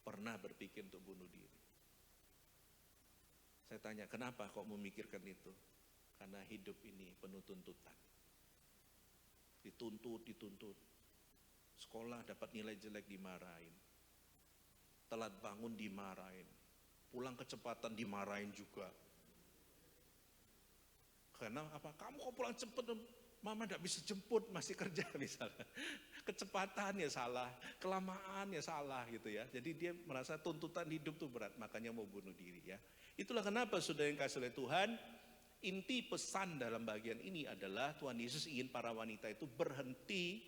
Pernah berpikir untuk bunuh diri. Saya tanya, kenapa kok memikirkan itu? Karena hidup ini penuh tuntutan. Dituntut. Sekolah dapat nilai jelek dimarahin. Telat bangun dimarahin. Pulang kecepatan dimarahin juga. Karena apa? Kamu kok pulang cepat? Mama tidak bisa jemput, masih kerja misalnya. Kecepatan ya salah, kelamaan ya salah gitu ya. Jadi dia merasa tuntutan hidup tuh berat, makanya mau bunuh diri ya. Itulah kenapa saudara yang kasih oleh Tuhan, inti pesan dalam bagian ini adalah Tuhan Yesus ingin para wanita itu berhenti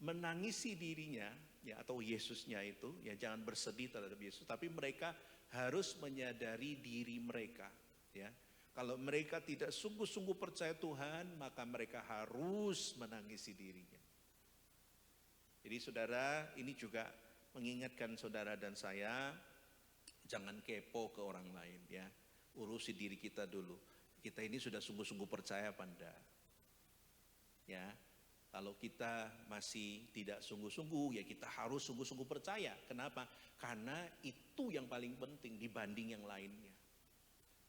menangisi dirinya ya, atau Yesusnya itu ya, jangan bersedih terhadap Yesus, tapi mereka harus menyadari diri mereka ya. Kalau mereka tidak sungguh-sungguh percaya Tuhan, maka mereka harus menangisi dirinya. Jadi saudara, ini juga mengingatkan saudara dan saya, jangan kepo ke orang lain ya. Urusi diri kita dulu. Kita ini sudah sungguh-sungguh percaya apa enggak? Ya. Kalau kita masih tidak sungguh-sungguh, ya kita harus sungguh-sungguh percaya. Kenapa? Karena itu yang paling penting dibanding yang lainnya.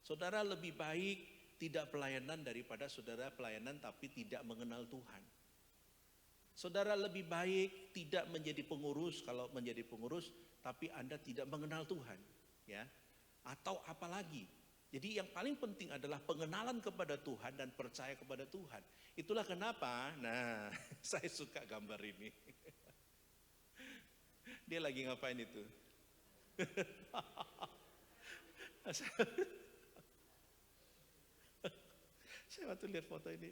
Saudara lebih baik tidak pelayanan daripada saudara pelayanan tapi tidak mengenal Tuhan. Saudara lebih baik tidak menjadi pengurus kalau menjadi pengurus, tapi Anda tidak mengenal Tuhan, ya. Atau apalagi. Jadi yang paling penting adalah pengenalan kepada Tuhan dan percaya kepada Tuhan. Itulah kenapa, nah saya suka gambar ini. Dia lagi ngapain itu? Saya waktu lihat foto ini,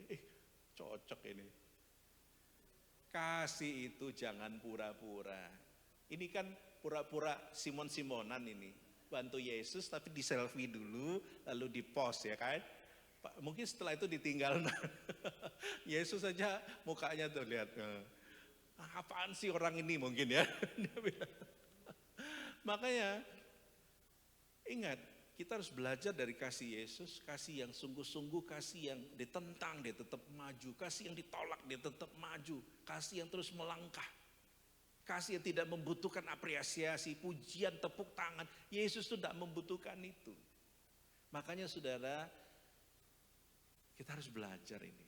cocok ini. Kasih itu jangan pura-pura. Ini kan pura-pura Simon-Simonan ini. Bantu Yesus tapi di selfie dulu lalu di post ya kan. Mungkin setelah itu ditinggal. Yesus saja mukanya tuh lihat. Apaan sih orang ini mungkin ya. Makanya ingat, kita harus belajar dari kasih Yesus, kasih yang sungguh-sungguh, kasih yang ditentang dia tetap maju, kasih yang ditolak dia tetap maju, kasih yang terus melangkah, kasih yang tidak membutuhkan apresiasi, pujian, tepuk tangan. Yesus itu tidak membutuhkan itu. Makanya saudara, kita harus belajar ini.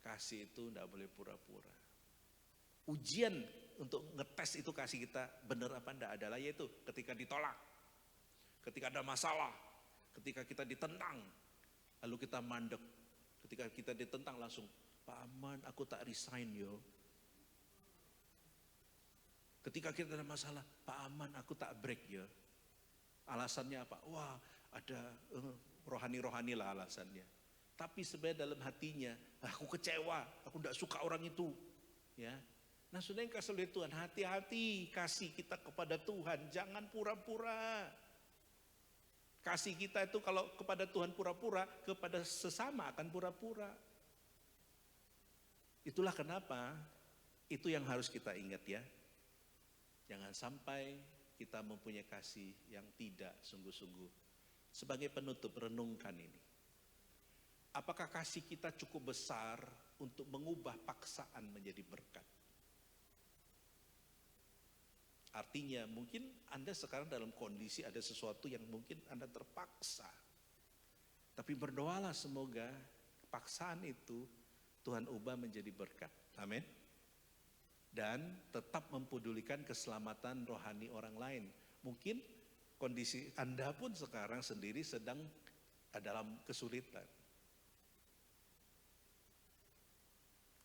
Kasih itu tidak boleh pura-pura. Ujian untuk ngetes itu kasih kita benar apa enggak adalah yaitu ketika ditolak. Ketika ada masalah, ketika kita ditentang, lalu kita mandek. Ketika kita ditentang langsung, Pak Aman aku tak resign yo. Ketika kita ada masalah, Pak Aman aku tak break ya. Alasannya apa? Wah ada rohani-rohani lah alasannya. Tapi sebenarnya dalam hatinya, aku kecewa, aku tidak suka orang itu. Ya. Nah saudara yang kasih oleh Tuhan, hati-hati kasih kita kepada Tuhan, jangan pura-pura. Kasih kita itu kalau kepada Tuhan pura-pura, kepada sesama akan pura-pura. Itulah kenapa, itu yang harus kita ingat ya. Jangan sampai kita mempunyai kasih yang tidak sungguh-sungguh. Sebagai penutup, renungkan ini. Apakah kasih kita cukup besar untuk mengubah paksaan menjadi berkat? Artinya mungkin Anda sekarang dalam kondisi ada sesuatu yang mungkin Anda terpaksa. Tapi berdoalah semoga paksaan itu Tuhan ubah menjadi berkat. Amin. Dan tetap mempedulikan keselamatan rohani orang lain. Mungkin kondisi Anda pun sekarang sendiri sedang dalam kesulitan.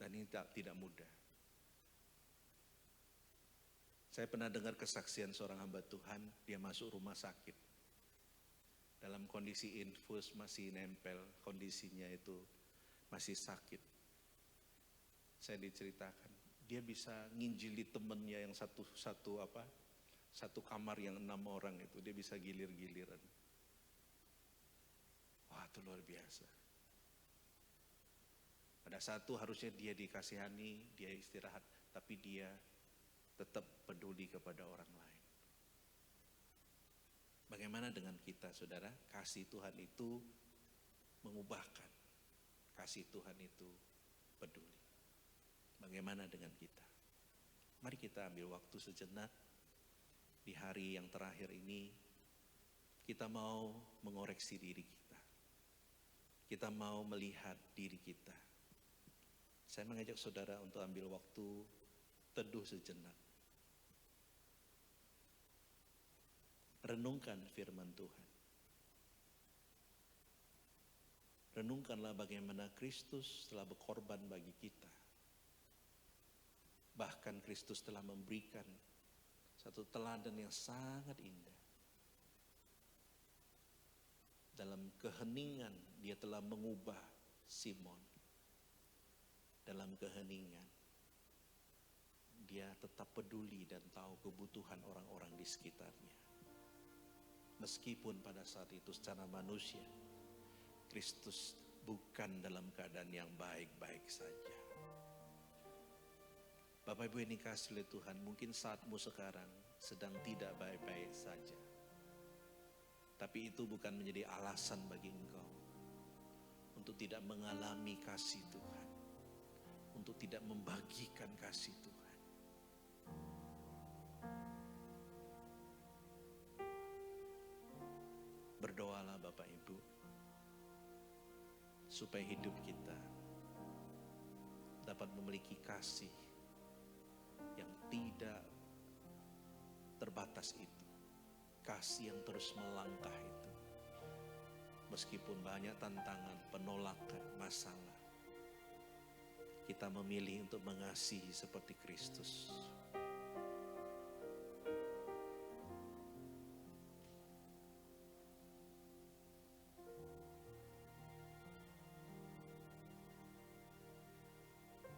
Dan ini tidak mudah. Saya pernah dengar kesaksian seorang hamba Tuhan, dia masuk rumah sakit. Dalam kondisi infus masih nempel, kondisinya itu masih sakit. Saya diceritakan, dia bisa nginjili temennya yang satu kamar yang 6 orang itu, dia bisa gilir-giliran. Wah itu luar biasa. Pada satu harusnya dia dikasihani, dia istirahat, tapi dia tetap peduli kepada orang lain. Bagaimana dengan kita saudara? Kasih Tuhan itu mengubahkan. Kasih Tuhan itu peduli. Bagaimana dengan kita? Mari kita ambil waktu sejenak di hari yang terakhir ini. Kita mau mengoreksi diri kita. Kita mau melihat diri kita. Saya mengajak saudara untuk ambil waktu teduh sejenak. Renungkan firman Tuhan. Renungkanlah bagaimana Kristus telah berkorban bagi kita. Bahkan Kristus telah memberikan satu teladan yang sangat indah. Dalam keheningan dia telah mengubah Simon. Dalam keheningan dia tetap peduli dan tahu kebutuhan orang-orang di sekitarnya. Meskipun pada saat itu secara manusia, Kristus bukan dalam keadaan yang baik-baik saja. Bapak Ibu yang dikasihi oleh Tuhan, mungkin saatmu sekarang sedang tidak baik-baik saja. Tapi itu bukan menjadi alasan bagi engkau untuk tidak mengalami kasih Tuhan, untuk tidak membagikan kasih Tuhan. Berdoalah Bapak Ibu, supaya hidup kita dapat memiliki kasih yang tidak terbatas itu. Kasih yang terus melangkah itu. Meskipun banyak tantangan, penolakan, masalah, kita memilih untuk mengasihi seperti Kristus.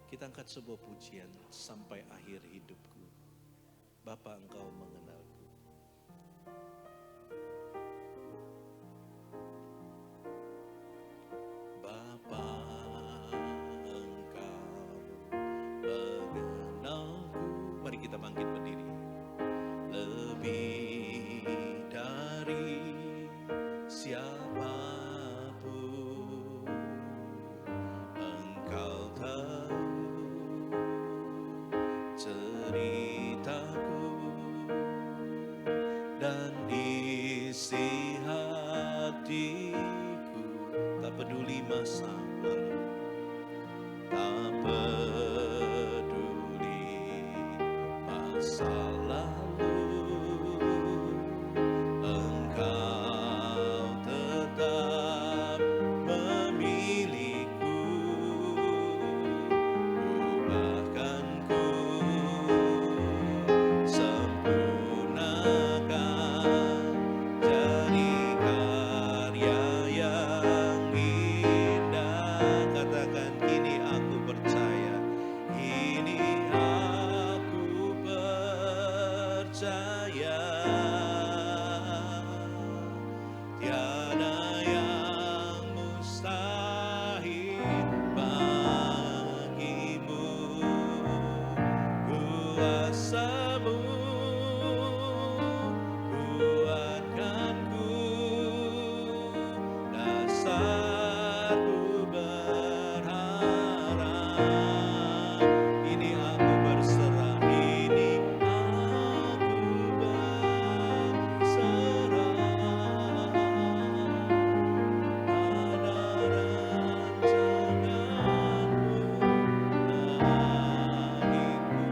Kita angkat sebuah pujian sampai akhir hidupku. Bapa, Engkau mengenalku. Bapa, Engkau mengenalku. Mari kita bangkit berdiri. Lebih dari siapapun Engkau tahu ceritaku dan isi hatiku. Tak peduli masa lalu, tak peduli masa lalu, Engkau tetap memilihku. Bahkan ku sempurnakan jadi karya yang indah. Katakan, kini aku percaya, kini aku percaya, tiada yang mustahil bagimu. Kuasamu kuatkanku, dasarku berharap. Ini aku berserah, ini aku berserah pada rancanganmu bagiku.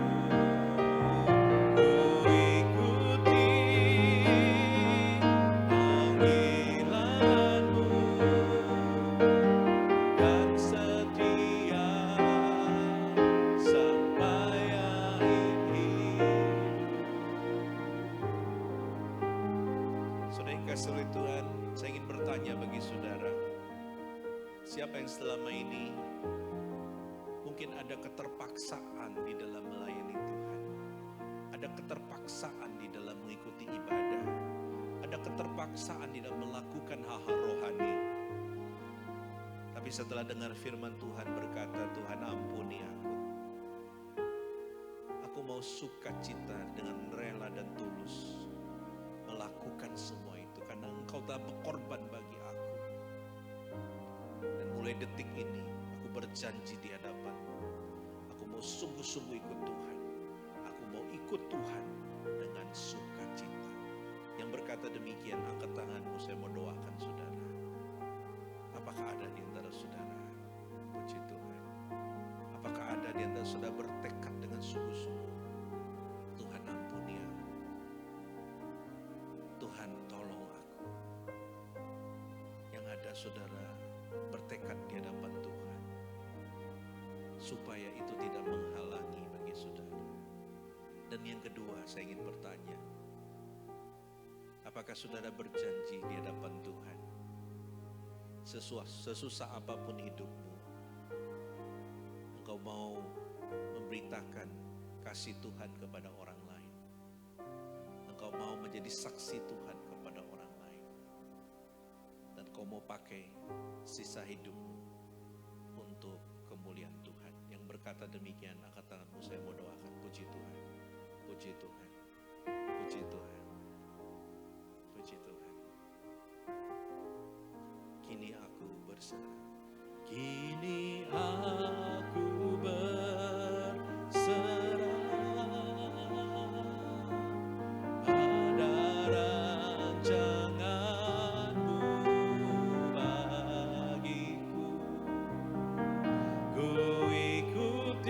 Ku ikuti panggilanmu dan setia sampai akhir hidup. Saudara yang kasih oleh Tuhan, saya ingin bertanya bagi saudara, siapa yang selama ini mungkin ada keterpaksaan di dalam melayani Tuhan, ada keterpaksaan di dalam mengikuti ibadah, ada keterpaksaan di dalam melakukan hal-hal rohani. Tapi setelah dengar firman Tuhan berkata, Tuhan ampuni aku. Aku mau sukacita dengan rela dan tulus melakukan semua itu karena Engkau telah berkorban bagi aku. Dan mulai detik ini aku berjanji di hadapan-Mu, aku mau sungguh-sungguh ikut Tuhan. Aku mau ikut Tuhan dengan sukacita. Yang berkata demikian, angkat tanganmu, saya mau doakan saudara. Apakah ada di antara saudara? Puji Tuhan. Apakah ada di antara saudara bertekad dengan sungguh-sungguh? Tuhan ampuni aku. Tuhan tolong aku. Yang ada saudara bertekad di hadapan Tuhan, supaya itu tidak menghalangi bagi saudara. Dan yang kedua, saya ingin bertanya, apakah saudara berjanji di hadapan Tuhan, sesusah apapun hidupmu, engkau mau memberitakan kasih Tuhan kepada orang lain. Engkau mau menjadi saksi Tuhan kepada orang lain. Dan kau mau pakai sisa hidupmu untuk kemuliaan Tuhan. Yang berkata demikian, angkat tanganmu, saya mau doakan. Puji Tuhan, puji Tuhan, puji Tuhan, puji Tuhan. Kini aku berserah, kini aku berserah pada rancangan-Mu bagiku. Ku ikut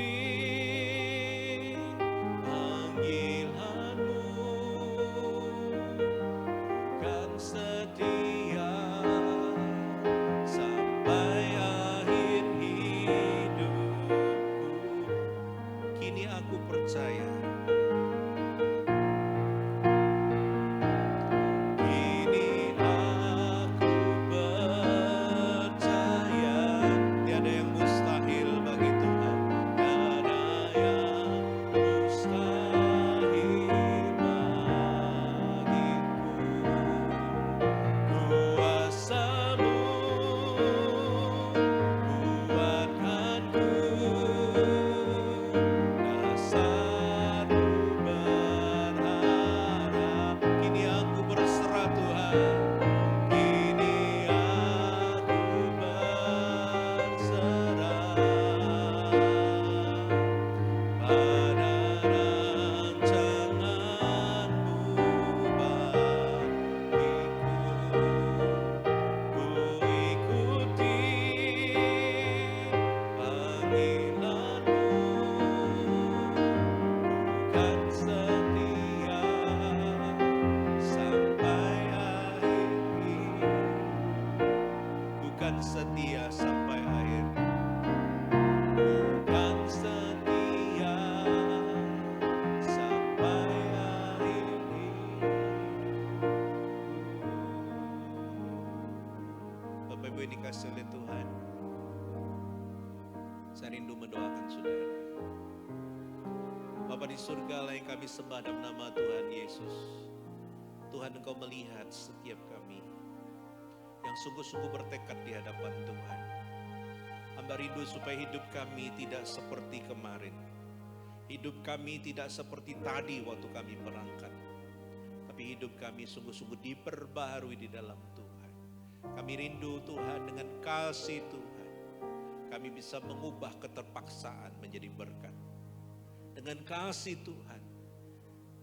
dikasih oleh Tuhan. Saya rindu mendoakan saudara. Bapa di surga lah yang kami sembah dalam nama Tuhan Yesus. Tuhan, Engkau melihat setiap kami yang sungguh-sungguh bertekad di hadapan Tuhan. Hamba rindu supaya hidup kami tidak seperti kemarin. Hidup kami tidak seperti tadi waktu kami berangkat. Tapi hidup kami sungguh-sungguh diperbaharui di dalam Tuhan. Kami rindu Tuhan dengan kasih Tuhan. Kami bisa mengubah keterpaksaan menjadi berkat. Dengan kasih Tuhan,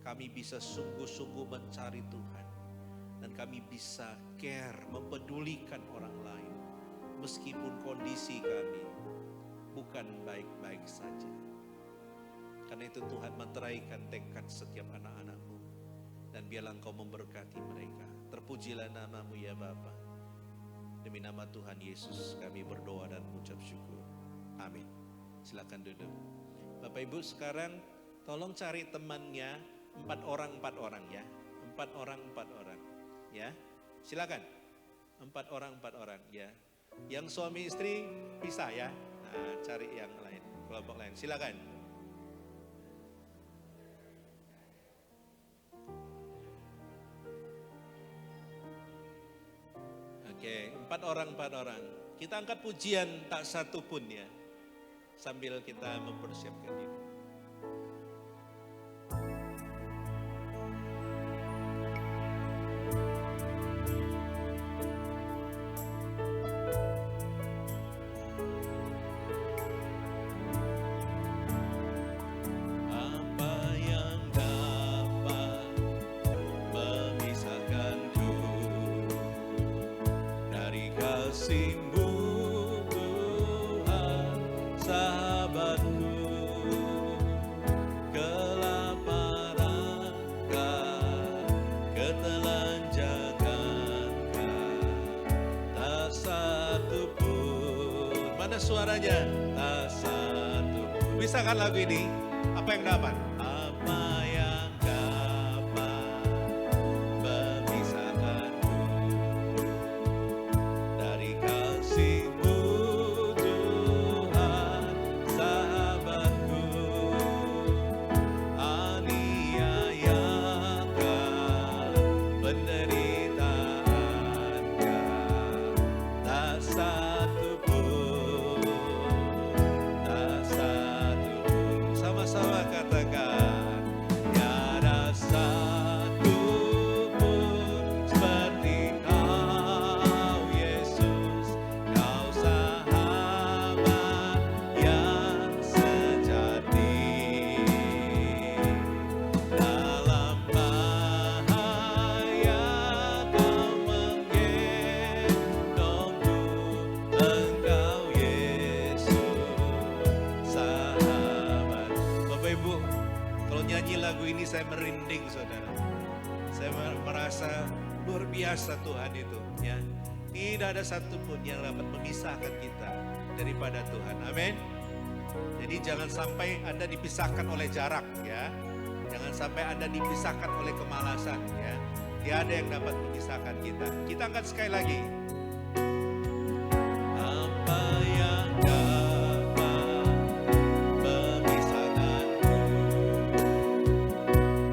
kami bisa sungguh-sungguh mencari Tuhan. Dan kami bisa care, mempedulikan orang lain. Meskipun kondisi kami bukan baik-baik saja. Karena itu Tuhan meteraikan tekad setiap anak-anak-Mu. Dan biarlah Engkau memberkati mereka. Terpujilah nama-Mu ya Bapa. Demi nama Tuhan Yesus kami berdoa dan mengucap syukur. Amin. Silakan duduk. Bapak Ibu sekarang tolong cari temannya 4 orang ya. 4 orang ya. Silakan. 4 orang ya. Yang suami istri bisa ya. Nah, cari yang lain, kelompok lain. Silakan. Oke, 4 orang. Kita angkat pujian tak satu pun ya. Sambil kita mempersiapkan diri. Apa yang dapat memisahkanku dari kasih-Mu Tuhan, sahabatku, kelaparan kah, ketelanjangan kah, tak satu pun. Mana suaranya? Tak satu pun. Bisa kan lagu ini? Apa yang dapat? Apa yang dapat memisahkanku dari kasih-Mu Tuhan, sahabatku, aniayakah, penderitaanKah, tak satu pun, tak satu pun. Sama-sama katakan, tiada satu pun seperti Kau Yesus, Kau sahabat yang sejati. Dalam bahaya Kau menggendongku, Engkau Yesus, sahabat. Bapak Ibu, kalau nyanyi lagu ini saya merinding saudara. Saya merasa luar biasa Tuhan itu ya. Tidak ada satupun yang dapat memisahkan kita daripada Tuhan. Amin. Jadi jangan sampai Anda dipisahkan oleh jarak ya. Jangan sampai Anda dipisahkan oleh kemalasan ya. Tiada yang dapat memisahkan kita. Kita angkat sekali lagi. Apa yang dapat memisahkanku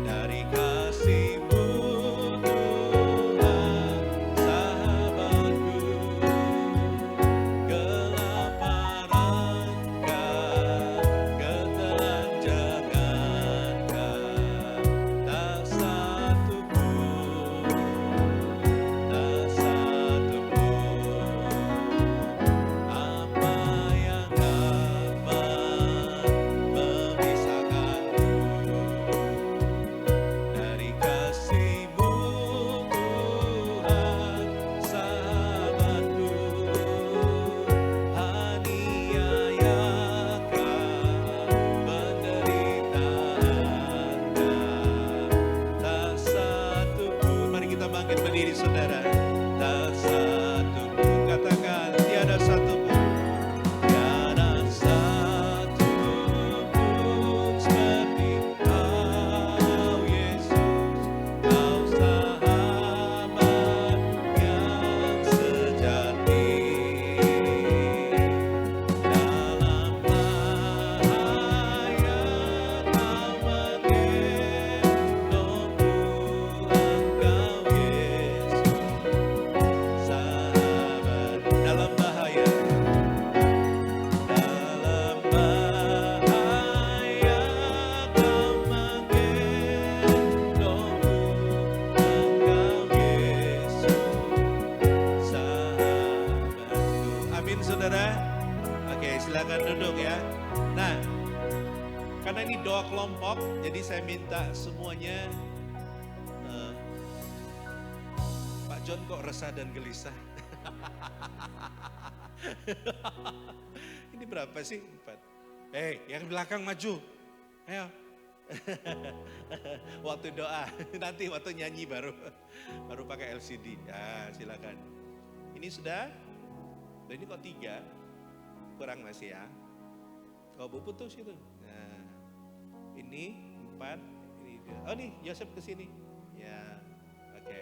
dari kasih-Mu Tuhan, sahabatku, kelaparan kah, ketelanjangan kah, tak satu pun, tak satu 2 kelompok, jadi saya minta semuanya, Pak John kok resah dan gelisah? Ini berapa sih? 4. Yang belakang maju. Ayo. Waktu doa, nanti waktu nyanyi baru pakai LCD. Ya, silakan. Ini sudah? Ini kok 3? Kurang masih ya. Oh, Bu putus itu. Nah, ini 4, ini 2. Oh nih, Yosef ke sini. Ya, oke.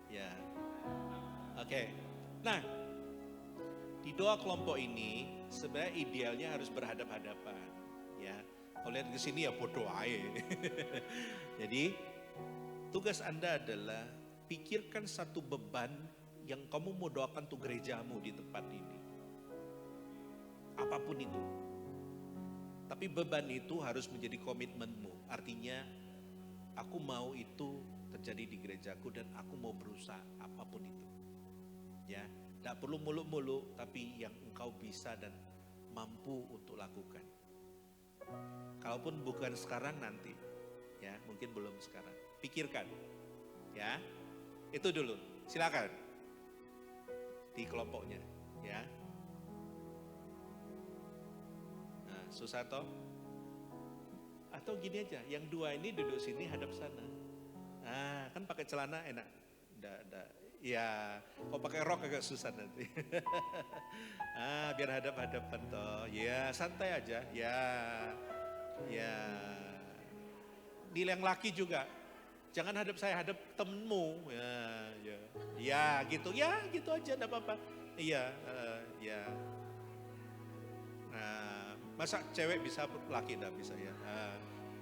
Ya, oke. Nah, di 2 kelompok ini sebenarnya idealnya harus berhadap-hadapan. Ya, kalau lihat ke sini ya bodoh aja. Jadi, tugas Anda adalah pikirkan satu beban yang kamu mau doakan untuk gerejamu di tempat ini. Apapun itu. Tapi beban itu harus menjadi komitmenmu. Artinya, aku mau itu terjadi di gerejaku dan aku mau berusaha apapun itu. Ya, tidak perlu muluk-muluk, tapi yang engkau bisa dan mampu untuk lakukan. Kalaupun bukan sekarang nanti, ya mungkin belum sekarang. Pikirkan, ya itu dulu. Silakan di kelompoknya, ya. Nah, susah toh? Atau gini aja, yang 2 ini duduk sini hadap sana. Nah, kan pakai celana enak. Ya, kok pakai rok agak susah nanti. Biar hadap-hadapan toh. Ya, santai aja. Ya. Nilai yang laki juga. Jangan hadap saya, hadap temenmu. Ya, gitu. Ya, gitu aja, enggak apa-apa. Iya, ya. Nah, masa cewek bisa, laki enggak bisa ya.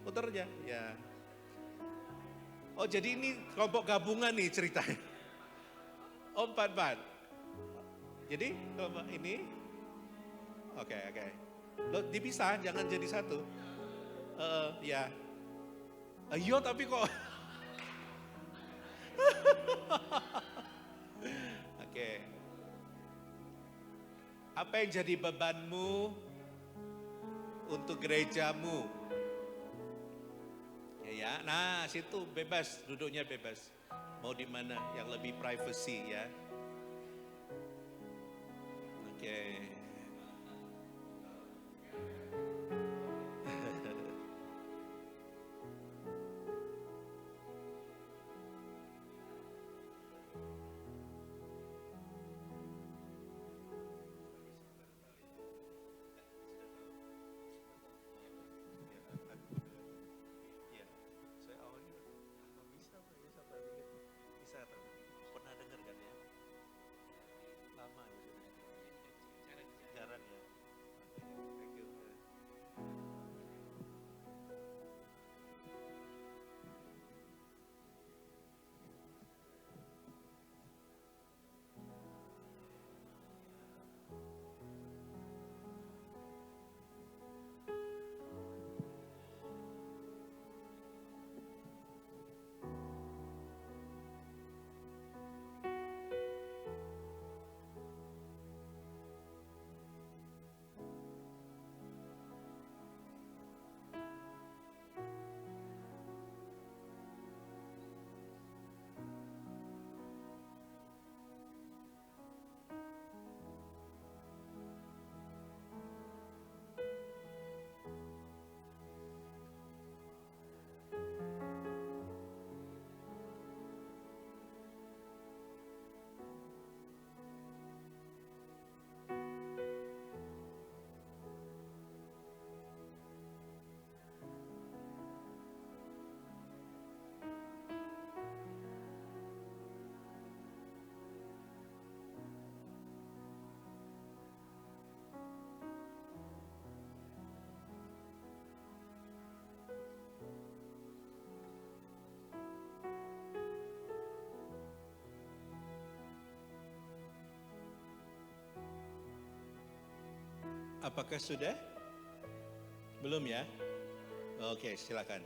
Putar aja, ya. Oh, jadi ini kelompok gabungan nih ceritanya. Oh, 4. Jadi kelompok ini, oke. Lo dipisah, jangan jadi satu. Ya. Iya tapi kok. Oke. Apa yang jadi bebanmu untuk gerejamu? Ya. Nah, situ bebas, duduknya bebas. Mau di mana yang lebih privacy ya. Oke. Pernah dengar kan ya? Lama ya sudah. Jarang ya. Thank you. Apakah sudah? Belum ya? Oke, silakan.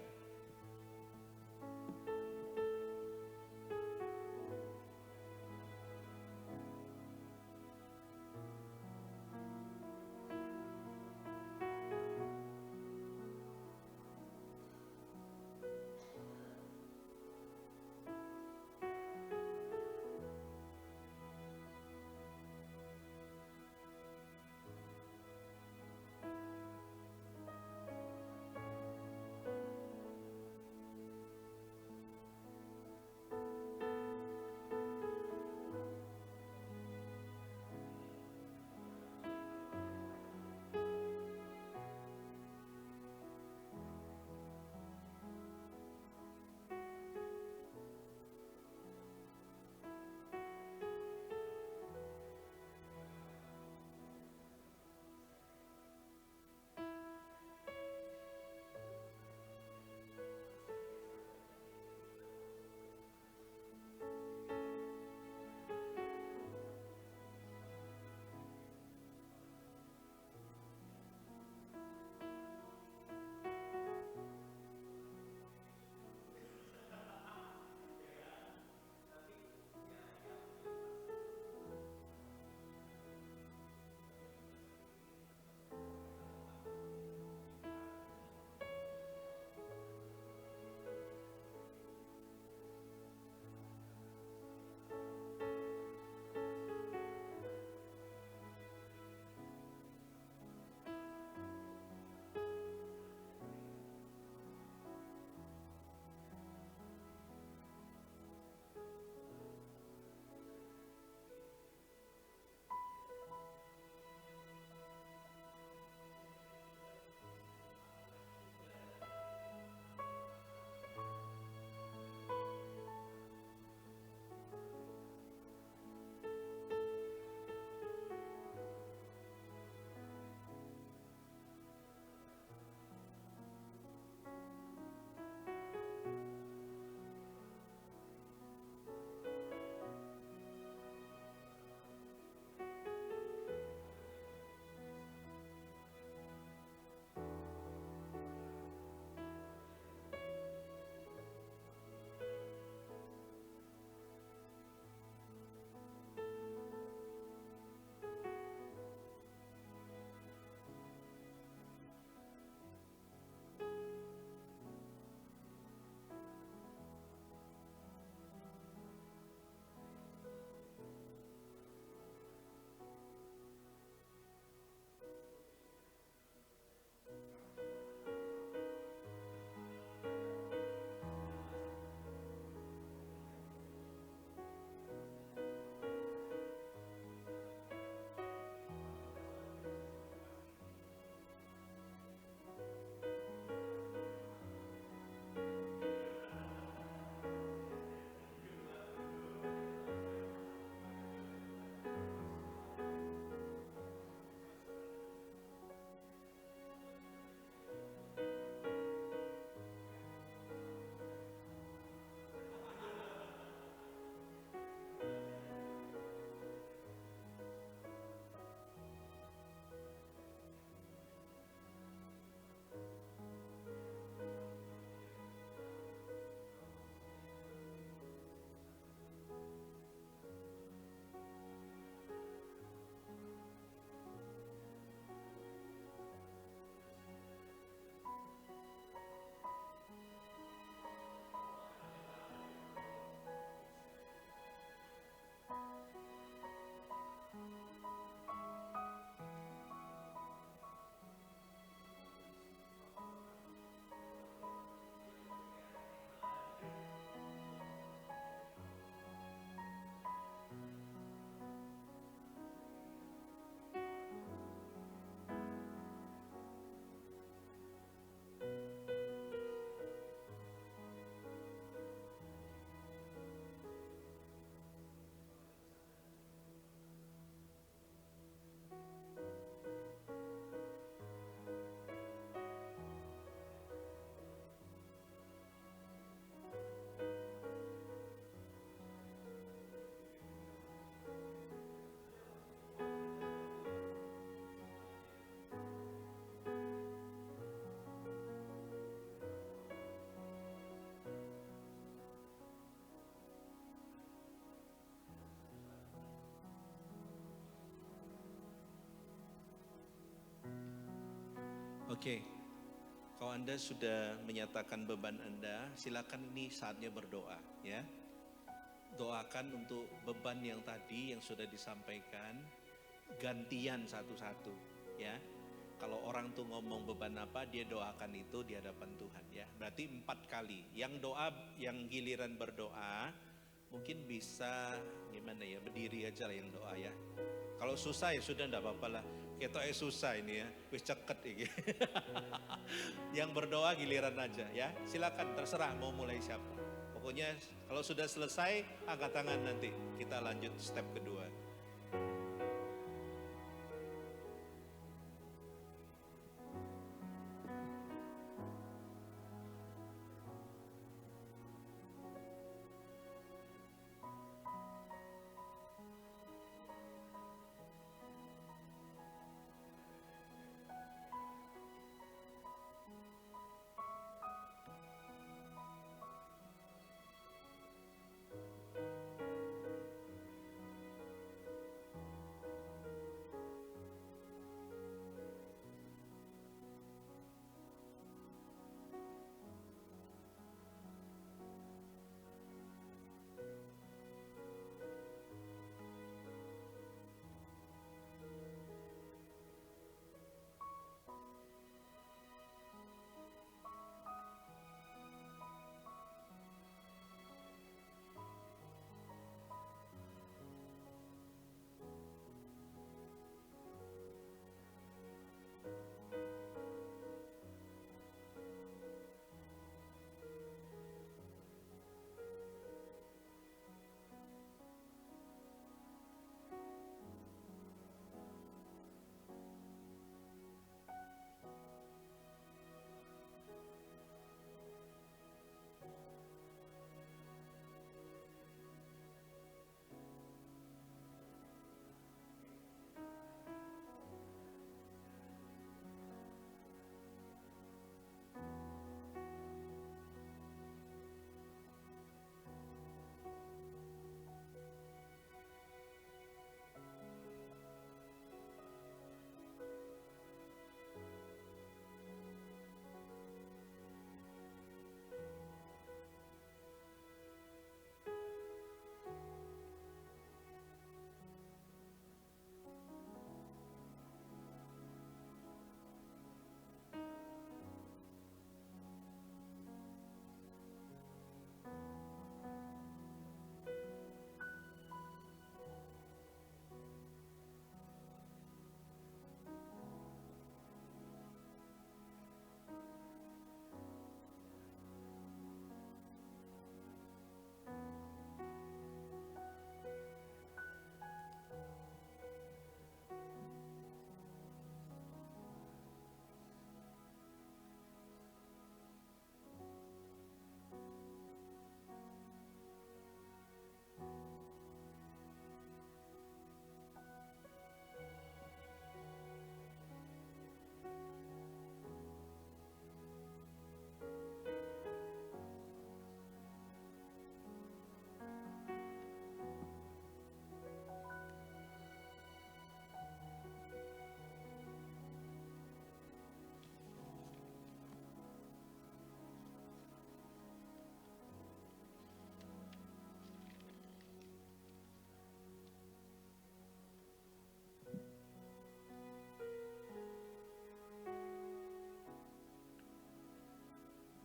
Oke, kalau Anda sudah menyatakan beban Anda, silakan ini saatnya berdoa ya. Doakan untuk beban yang tadi yang sudah disampaikan, gantian satu-satu ya. Kalau orang tuh ngomong beban apa, dia doakan itu di hadapan Tuhan ya. Berarti 4 kali. Yang doa, yang giliran berdoa, mungkin bisa gimana ya, berdiri aja lah yang doa ya. Kalau susah ya sudah enggak apa-apa lah. Ketoknya susah ini ya, wis ceket ini. Yang berdoa giliran aja ya. Silakan terserah mau mulai siapa. Pokoknya kalau sudah selesai, angkat tangan nanti. Kita lanjut step kedua.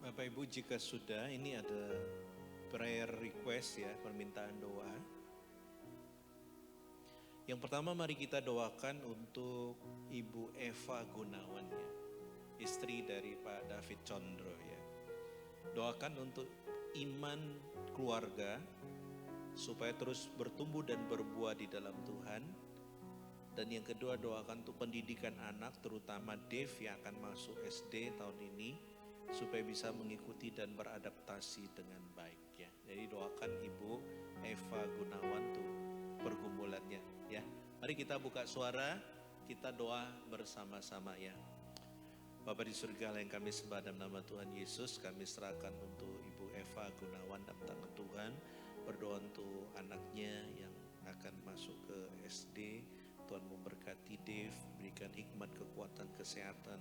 Bapak Ibu, jika sudah, ini ada prayer request ya, permintaan doa. Yang pertama mari kita doakan untuk Ibu Eva Gunawan ya, istri dari Pak David Condro ya. Doakan untuk iman keluarga supaya terus bertumbuh dan berbuah di dalam Tuhan. Dan yang kedua doakan untuk pendidikan anak, terutama Dave yang akan masuk SD tahun ini, supaya bisa mengikuti dan beradaptasi dengan baik ya. Jadi doakan Ibu Eva Gunawan tuh pergumulannya ya. Mari kita buka suara, kita doa bersama-sama ya. Bapa di surga yang kami sembah dalam nama Tuhan Yesus, kami serahkan untuk Ibu Eva Gunawan dalam tangan Tuhan. Berdoa untuk anaknya yang akan masuk ke SD. Tuhan memberkati Dave, berikan hikmat, kekuatan, kesehatan.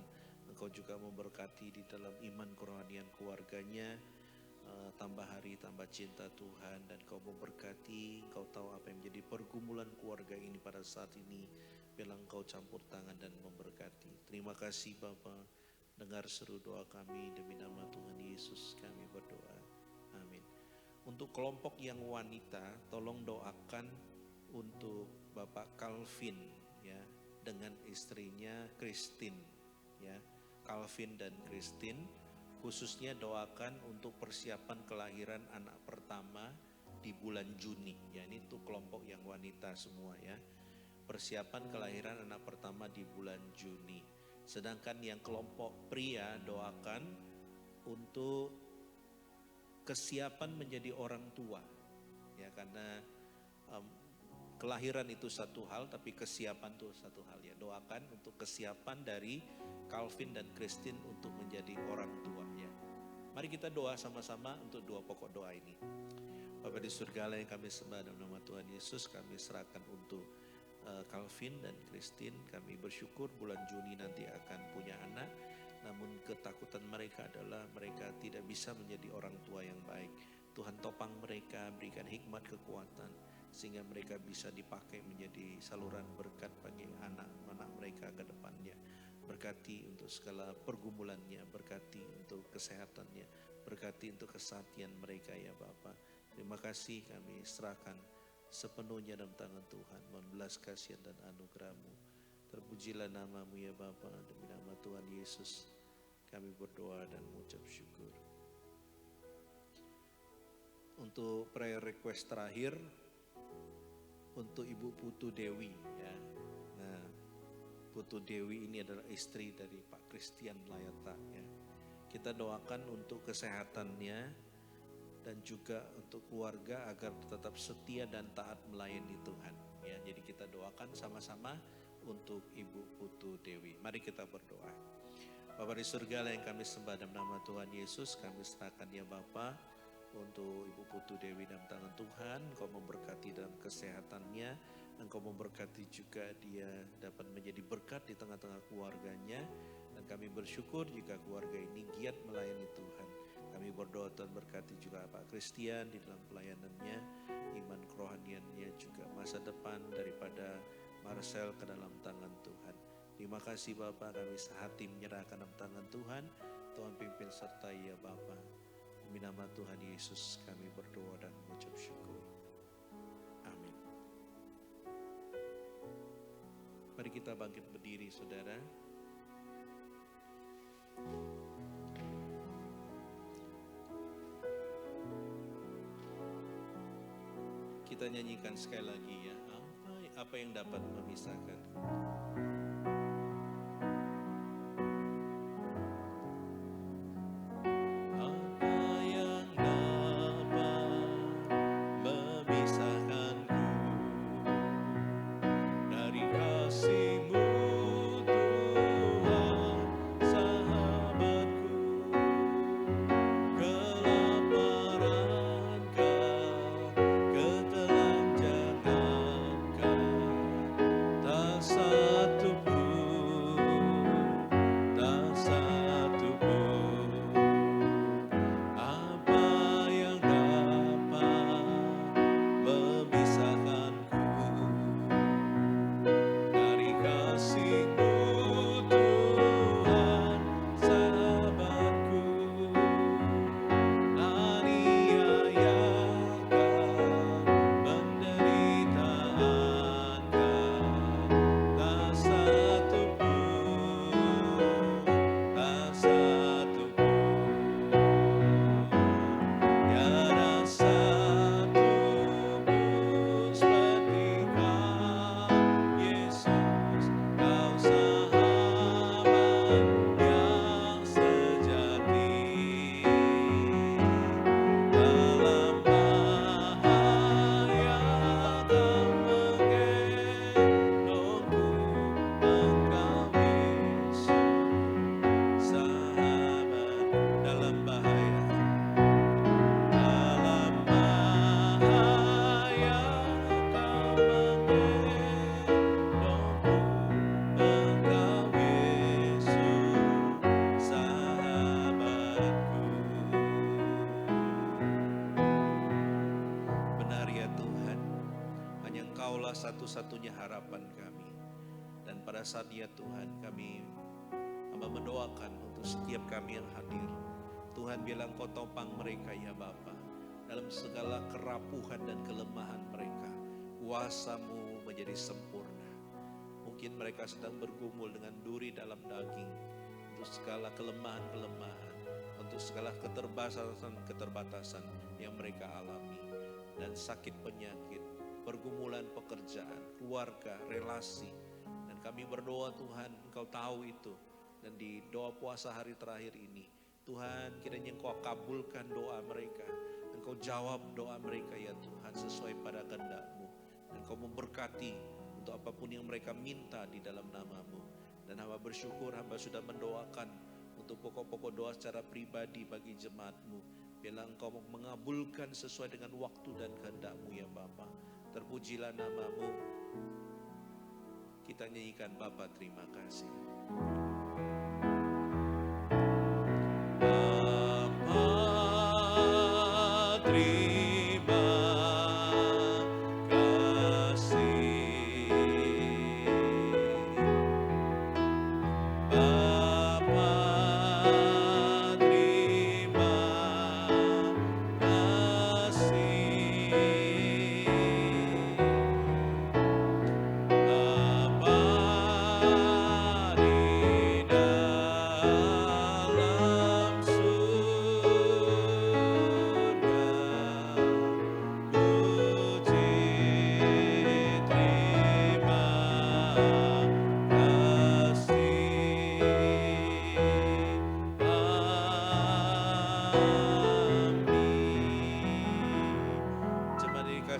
Engkau juga memberkati di dalam iman kerohanian keluarganya, tambah hari tambah cinta Tuhan, dan Kau memberkati. Engkau tahu apa yang menjadi pergumulan keluarga ini pada saat ini. Biarlah Engkau campur tangan dan memberkati. Terima kasih Bapa, dengar seru doa kami, demi nama Tuhan Yesus kami berdoa. Amin. Untuk kelompok yang wanita, tolong doakan untuk Bapak Calvin ya, dengan istrinya Christine ya. Calvin dan Christine, khususnya doakan untuk persiapan kelahiran anak pertama di bulan Juni ya. Ini tuh kelompok yang wanita semua ya. Persiapan kelahiran anak pertama di bulan Juni. Sedangkan yang kelompok pria doakan untuk kesiapan menjadi orang tua ya, karena kelahiran itu satu hal, tapi kesiapan itu satu hal ya. Doakan untuk kesiapan dari Calvin dan Christine untuk menjadi orang tua ya. Mari kita doa sama-sama untuk dua pokok doa ini. Bapa di surga yang kami sembah dalam nama Tuhan Yesus, kami serahkan untuk Calvin dan Christine. Kami bersyukur bulan Juni nanti akan punya anak, namun ketakutan mereka adalah mereka tidak bisa menjadi orang tua yang baik. Tuhan topang mereka, berikan hikmat kekuatan, sehingga mereka bisa dipakai menjadi saluran berkat bagi anak-anak mereka ke depannya. Berkati untuk segala pergumulannya, berkati untuk kesehatannya, berkati untuk kesatian mereka ya Bapa. Terima kasih, kami serahkan sepenuhnya dalam tangan Tuhan. Mohon belas kasihan dan anugerah-Mu. Terpujilah nama-Mu ya Bapa, demi nama Tuhan Yesus kami berdoa dan mengucap syukur. Untuk prayer request terakhir, untuk Ibu Putu Dewi ya. Nah, Putu Dewi ini adalah istri dari Pak Christian Layata ya. Kita doakan untuk kesehatannya dan juga untuk keluarga agar tetap setia dan taat melayani Tuhan ya. Jadi kita doakan sama-sama untuk Ibu Putu Dewi. Mari kita berdoa. Bapa di surga yang kami sembah dalam nama Tuhan Yesus, kami serahkan ya Bapa untuk Ibu Putu Dewi dalam tangan Tuhan. Engkau memberkati dalam kesehatannya, Engkau memberkati juga dia dapat menjadi berkat di tengah-tengah keluarganya. Dan kami bersyukur jika keluarga ini giat melayani Tuhan. Kami berdoa Tuhan berkati juga Pak Christian di dalam pelayanannya, iman kerohaniannya juga masa depan daripada Marcel ke dalam tangan Tuhan. Terima kasih Bapak, kami sehati menyerahkan dalam tangan Tuhan. Tuhan pimpin sertai ya Bapak. Demi nama Tuhan Yesus kami berdoa dan mengucap syukur. Amin. Mari kita bangkit berdiri saudara. Kita nyanyikan sekali lagi ya. Apa yang dapat memisahkan? satu-satunya harapan kami. Dan pada saatnya Tuhan, kami hamba mendoakan untuk setiap kami yang hadir. Tuhan, bilang Kau topang mereka ya Bapa, dalam segala kerapuhan dan kelemahan mereka. Kuasa-Mu menjadi sempurna. Mungkin mereka sedang bergumul dengan duri dalam daging, untuk segala kelemahan-kelemahan, untuk segala keterbatasan yang mereka alami, dan sakit penyakit, pergumulan pekerjaan, keluarga, relasi. Dan kami berdoa Tuhan, Engkau tahu itu. Dan di doa puasa hari terakhir ini, Tuhan, kiranya Engkau kabulkan doa mereka. Engkau jawab doa mereka ya Tuhan, sesuai pada kehendak-Mu. Dan Engkau memberkati untuk apapun yang mereka minta di dalam nama-Mu. Dan hamba bersyukur, hamba sudah mendoakan untuk pokok-pokok doa secara pribadi bagi jemaat-Mu. Biarlah Engkau mengabulkan sesuai dengan waktu dan kehendak-Mu ya Bapa. Terpujilah nama-Mu. Kita nyanyikan Bapa, terima kasih.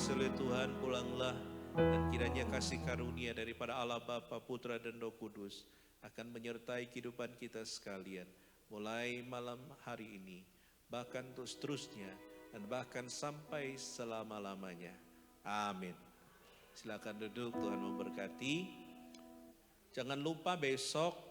Oleh Tuhan, pulanglah, dan kiranya kasih karunia daripada Allah Bapa, Putra dan Roh Kudus akan menyertai kehidupan kita sekalian, mulai malam hari ini, bahkan terus seterusnya, dan bahkan sampai selama-lamanya. Amin. Silakan duduk, Tuhan memberkati. Jangan lupa besok